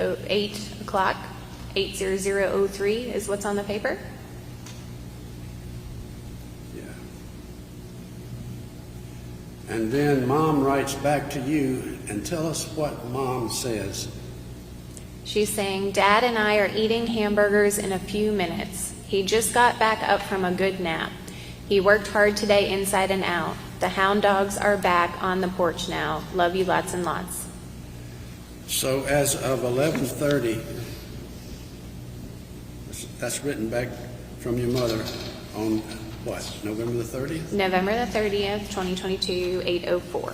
o'clock, 8:00:03 is what's on the paper. Yeah. And then Mom writes back to you, and tell us what Mom says. She's saying, Dad and I are eating hamburgers in a few minutes. He just got back up from a good nap. He worked hard today inside and out. The hound dogs are back on the porch now. Love you lots and lots. So as of 11:30, that's written back from your mother on what, November the 30th? November the 30th, 2022, 8:04.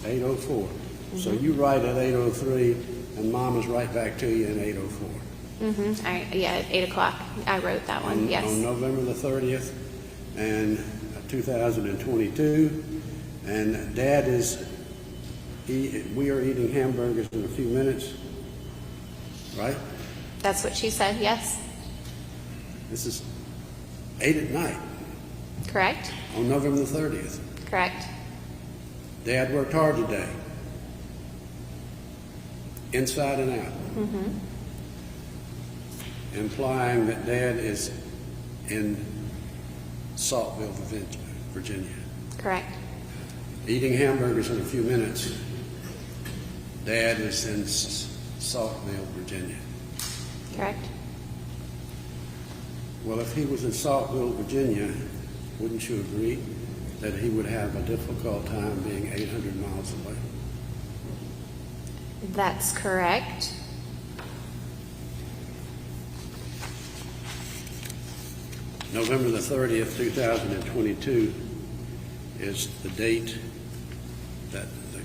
8:04. So you write at 8:03, and Mom is right back to you at 8:04. Mm-hmm. Yeah, at 8 o'clock. I wrote that one, yes. On November the 30th, and 2022, and Dad we are eating hamburgers in a few minutes, right? That's what she said, yes. This is 8 at night Correct? on November the 30th. Correct. Dad worked hard today, inside and out, implying that Dad is in Saltville, Virginia, Correct. eating hamburgers in a few minutes. Dad is in Saltville, Virginia. Correct. Well, if he was in Saltville, Virginia, wouldn't you agree that he would have a difficult time being 800 miles away? That's correct. November the 30th, 2022 is the date that the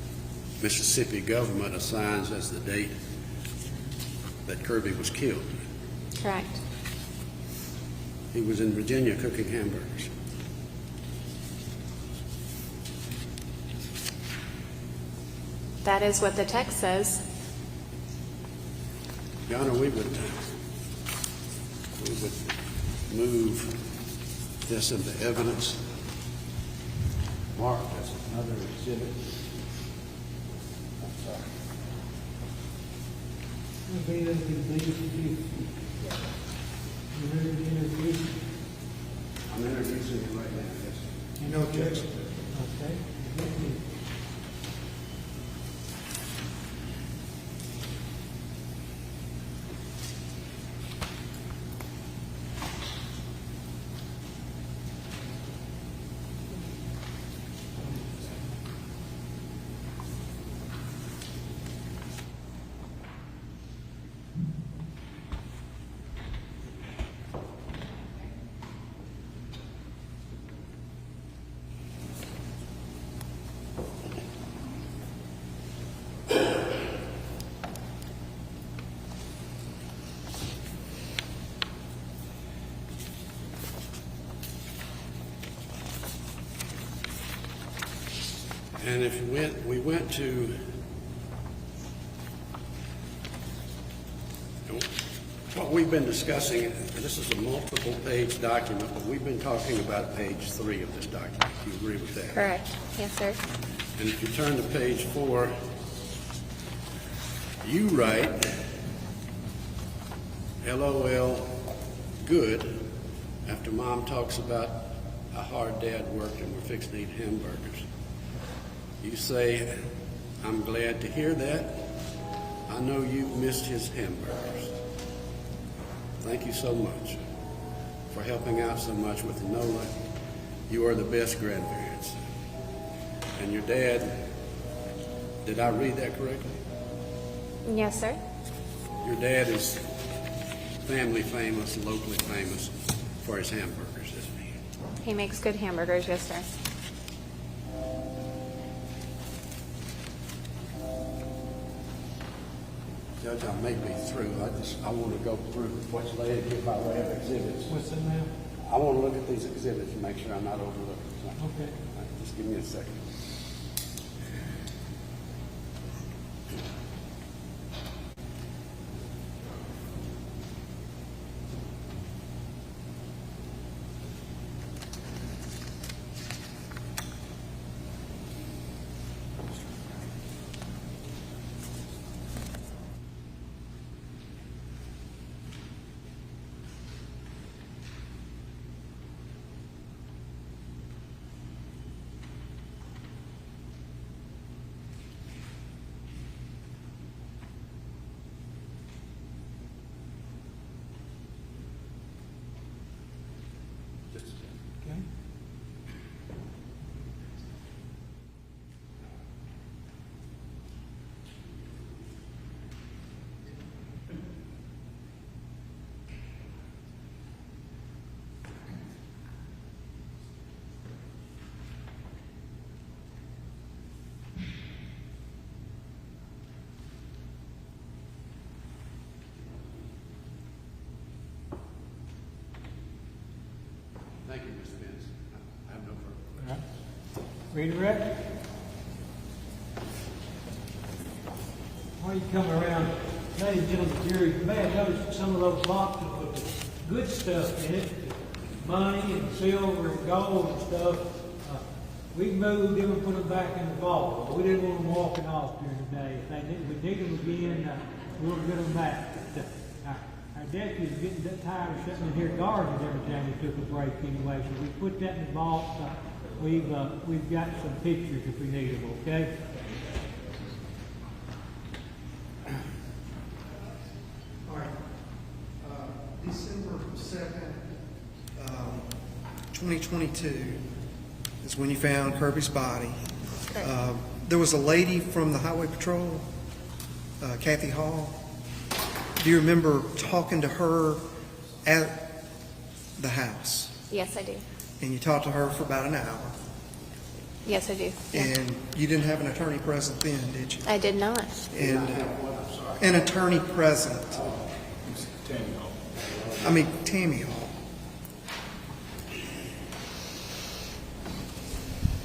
Mississippi government assigns as the date that Kirby was killed. Correct. He was in Virginia cooking hamburgers. That is what the text says. Your Honor, we would move this into evidence. Mark, that's another exhibit. I'm sorry. Okay, that would be you. You ready to introduce? I'm introducing it right now, yes. No objection. Okay. And if we went to what we've been discussing, this is a multiple page document, but we've been talking about page 3 of this document. Do you agree with that? Correct. Yes, sir. And if you turn to page 4, you write, LOL, good, after Mom talks about how hard Dad worked and we're fixing to eat hamburgers. You say, I'm glad to hear that. I know you missed his hamburgers. Thank you so much for helping out so much with Anola. You are the best grandparents. And your dad, did I read that correctly? Yes, sir. Your dad is family famous, locally famous for his hamburgers, isn't he? He makes good hamburgers, yes, sir. Judge, I may be through. I want to go through what's laid here by way of exhibits. What's that now? I want to look at these exhibits and make sure I'm not overlooking something. Okay. All right, just give me a second. Just a second. Okay. Thank you, Ms. Spence. I have no further. All right. Redirect. While you come around, ladies and gentlemen, jury, you may have noticed that some of those boxes with the good stuff in it, money and silver and gold and stuff, we moved them and put them back in the vault. We didn't want them walking off during the day. If we dig them again, we'll get them back. But, our deputies are getting that tired of sitting in here guarding every time we took a break anyway, so we put that in the vault. We've got some pictures if we need them, okay? All right. December 2nd, 2022 is when you found Kirby's body. Correct. There was a lady from the Highway Patrol, Kathy Hall. Do you remember talking to her at the house? Yes, I do. And you talked to her for about an hour. Yes, I do. Yeah. And you didn't have an attorney present then, did you? I did not. And an attorney present. I mean, Tammy Hall.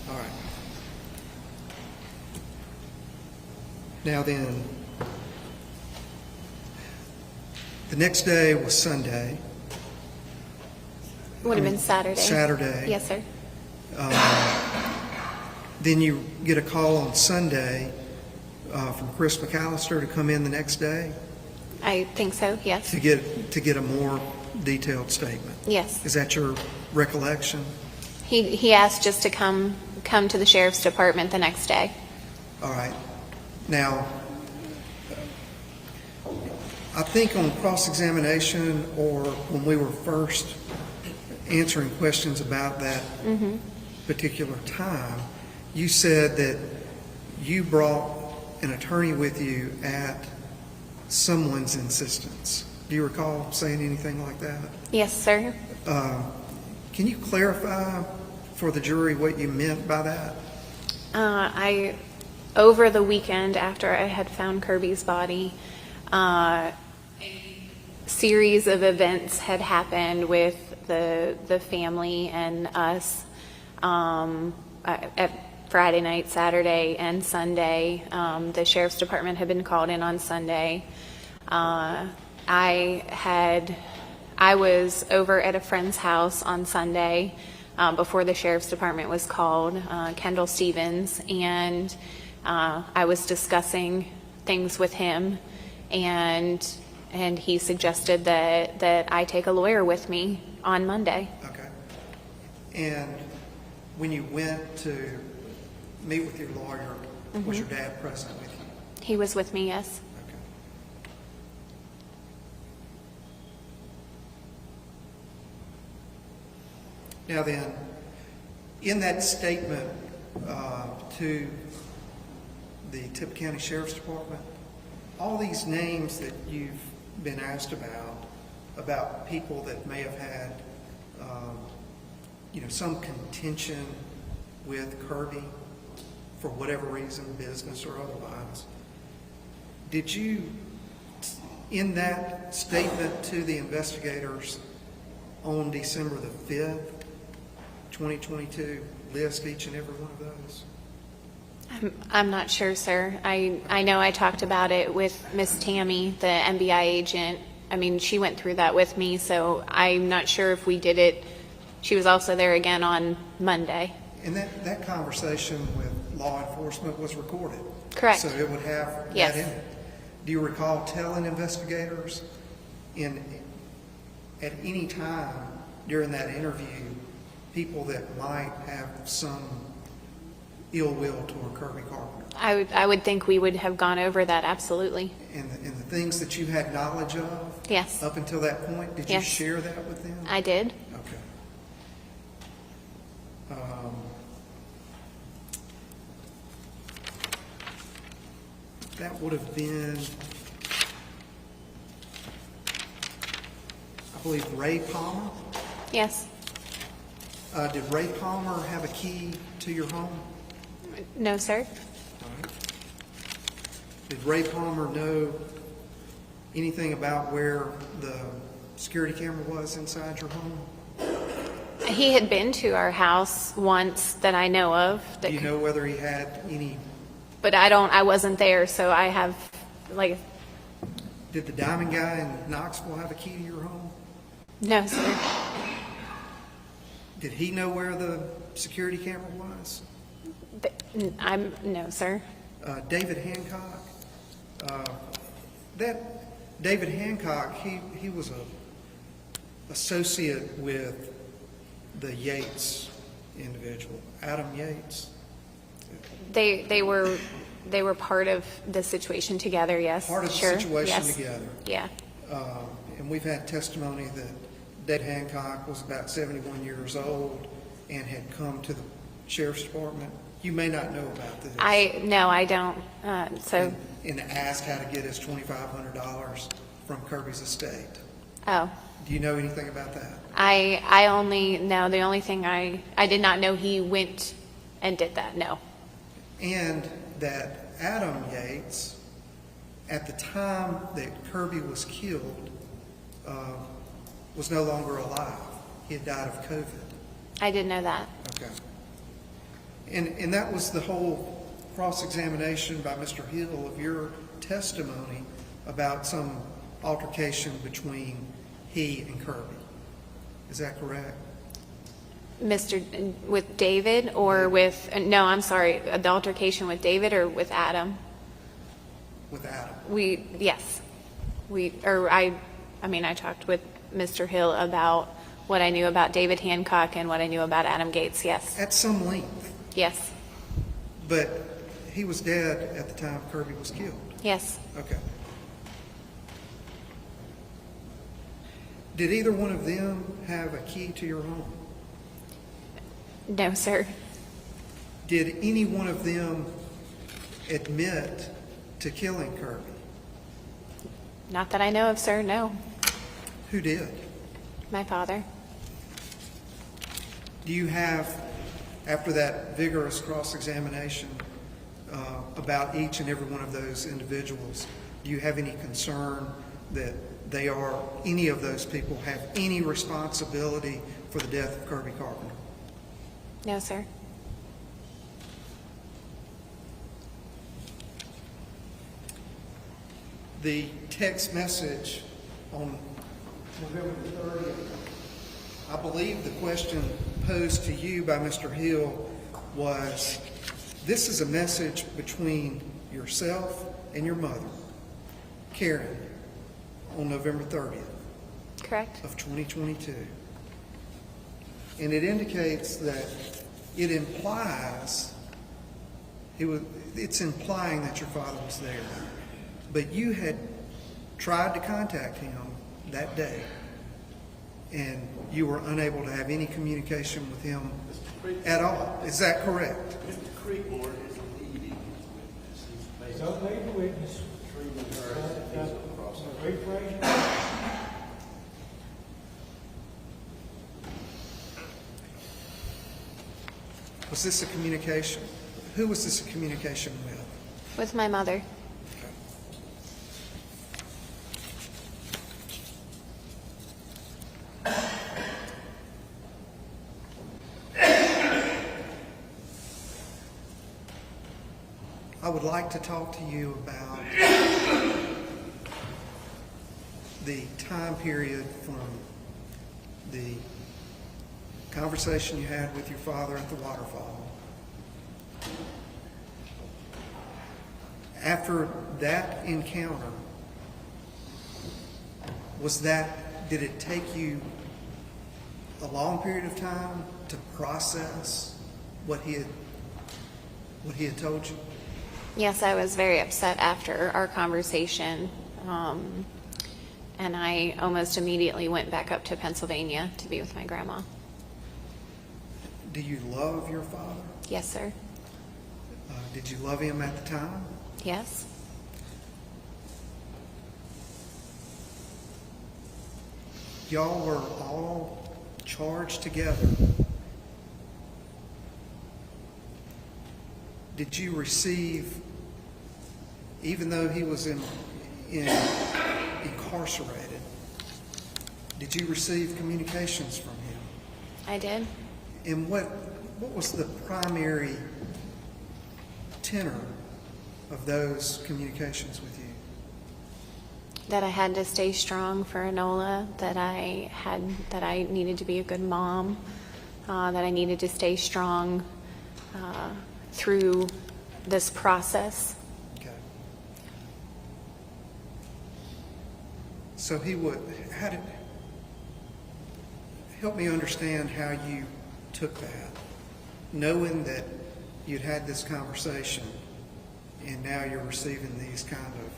All right. Now then, the next day was Sunday. Would have been Saturday. Saturday. Yes, sir. Then you get a call on Sunday from Chris McAllister to come in the next day I think so, yes. to get a more detailed statement. Yes. Is that your recollection? He asked just to come to the sheriff's department the next day. All right. Now, I think on cross-examination or when we were first answering questions about that particular time, you said that you brought an attorney with you at someone's insistence. Do you recall saying anything like that? Yes, sir. Can you clarify for the jury what you meant by that? Over the weekend after I had found Kirby's body, a series of events had happened with the family and us. Friday night, Saturday, and Sunday. The sheriff's department had been called in on Sunday. I was over at a friend's house on Sunday before the sheriff's department was called, Kendall Stevens, and I was discussing things with him, and he suggested that I take a lawyer with me on Monday. Okay. And when you went to meet with your lawyer, was your dad present with you? He was with me, yes. Okay. Now then, in that statement to the Tippah County Sheriff's Department, all these names that you've been asked about people that may have had, some contention with Kirby for whatever reason, business or otherwise, did you, in that statement to the investigators on December the 5th, 2022, list each and every one of those? I'm not sure, sir. I know I talked about it with Miss Tammy, the MBI agent. I mean, she went through that with me, so I'm not sure if we did it. She was also there again on Monday. And that conversation with law enforcement was recorded? Correct. So it would have Yes. that in it? Do you recall telling investigators at any time during that interview people that might have some ill will toward Kirby Carpenter? I would think we would have gone over that, absolutely. And the things that you had knowledge of? Yes. Up until that point, did you Yes. share that with them? I did. Okay. That would have been, I believe, Ray Palmer. Yes. Did Ray Palmer have a key to your home? No, sir. All right. Did Ray Palmer know anything about where the security camera was inside your home? He had been to our house once that I know of. Do you know whether he had any? But I wasn't there, so I have, Did the diamond guy in Knoxville have a key to your home? no, sir. Did he know where the security camera was? No, sir. David Hancock. David Hancock, he was a associate with the Yates individual, Adam Yates. They were part of the situation together, yes. Part of the sure. situation yes. together. Yeah. And we've had testimony that David Hancock was about 71 years old and had come to the sheriff's department. You may not know about this. No, I don't. And asked how to get his $2,500 from Kirby's estate. Oh. Do you know anything about that? I only know, the only thing I did not know he went and did that, no. And that Adam Yates, at the time that Kirby was killed, was no longer alive. He had died of COVID. I did know that. Okay. And that was the whole cross-examination by Mr. Hill of your testimony about some altercation between he and Kirby. Is that correct? With David or with, no, I'm sorry, the altercation with David or with Adam? With Adam. Yes. I talked with Mr. Hill about what I knew about David Hancock and what I knew about Adam Gates, yes. At some length. Yes. But he was dead at the time Kirby was killed. Yes. Okay. Did either one of them have a key to your home? No, sir. Did any one of them admit to killing Kirby? Not that I know of, sir, no. Who did? My father. Do you have, after that vigorous cross-examination about each and every one of those individuals, do you have any concern that any of those people have any responsibility for the death of Kirby Carpenter? No, sir. The text message on November the 30th, I believe the question posed to you by Mr. Hill was, this is a message between yourself and your mother, Karen, on November 30th Correct. of 2022. And it indicates that it implies, it's implying that your father was there. But you had tried to contact him that day, and you were unable to have any communication with him at all. Is that correct? Mr. Creekmore is leading this witness. Don't leave the witness. Treating her as a prosecutor. Rephrase. Was this a communication? Who was this a communication with? With my mother. I would like to talk to you about the time period from the conversation you had with your father at the waterfall. After that encounter, did it take you a long period of time to process what he had told you? Yes, I was very upset after our conversation, and I almost immediately went back up to Pennsylvania to be with my grandma. Do you love your father? Yes, sir. Did you love him at the time? Yes. Y'all were all charged together. Did you receive, even though he was incarcerated, did you receive communications from him? I did. And what was the primary tenor of those communications with you? That I had to stay strong for Anola, that I needed to be a good mom, that I needed to stay strong through this process. Okay. So help me understand how you took that, knowing that you'd had this conversation and now you're receiving these kind of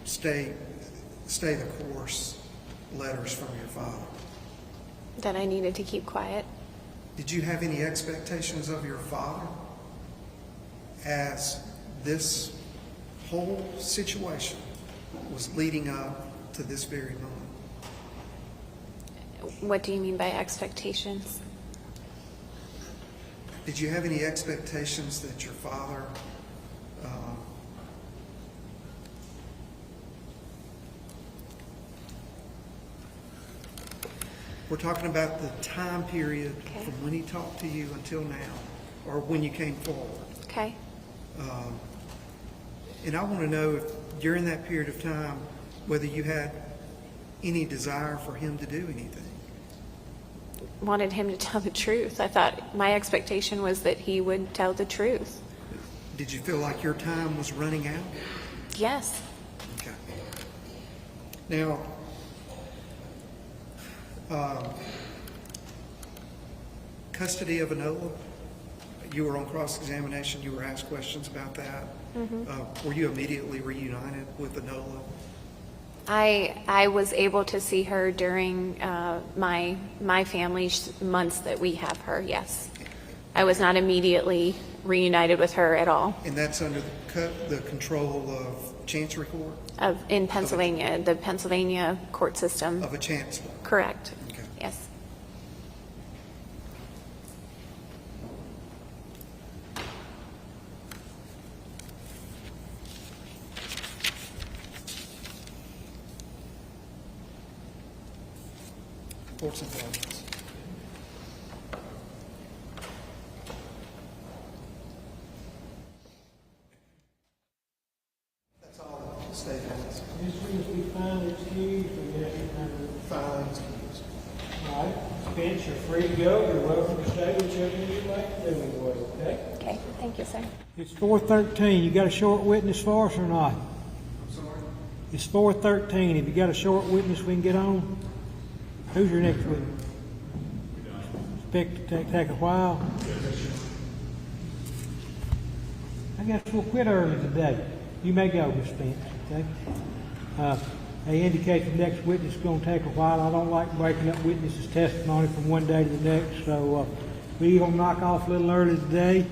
stay the course letters from your father. That I needed to keep quiet. Did you have any expectations of your father as this whole situation was leading up to this very moment? What do you mean by expectations? Did you have any expectations that your father we're talking about the time period Okay. from when he talked to you until now, or when you came forward. Okay. And I want to know if during that period of time, whether you had any desire for him to do anything. Wanted him to tell the truth. I thought my expectation was that he would tell the truth. Did you feel like your time was running out? Yes. Okay. Now, custody of Anola, you were on cross-examination, you were asked questions about that. Were you immediately reunited with Anola? I was able to see her during my family's months that we have her, yes. I was not immediately reunited with her at all. And that's under the control of Chancery Court? In Pennsylvania, the Pennsylvania court system. Of a chancellor? Correct. Okay. Yes. Reports and findings. That's all the state has. free to go. You're welcome to stay whichever you'd like to do in the way, okay? Okay, thank you, sir. It's 4:13. You got a short witness for us or not? I'm sorry? It's 4:13. Have you got a short witness we can get on? Who's your next witness? Expect to take a while? I guess we'll quit early today. You may go, Ms. Spence, okay? They indicate the next witness is going to take a while. I don't like breaking up witnesses' testimony from one day to the next, so we're going to knock off a little early today.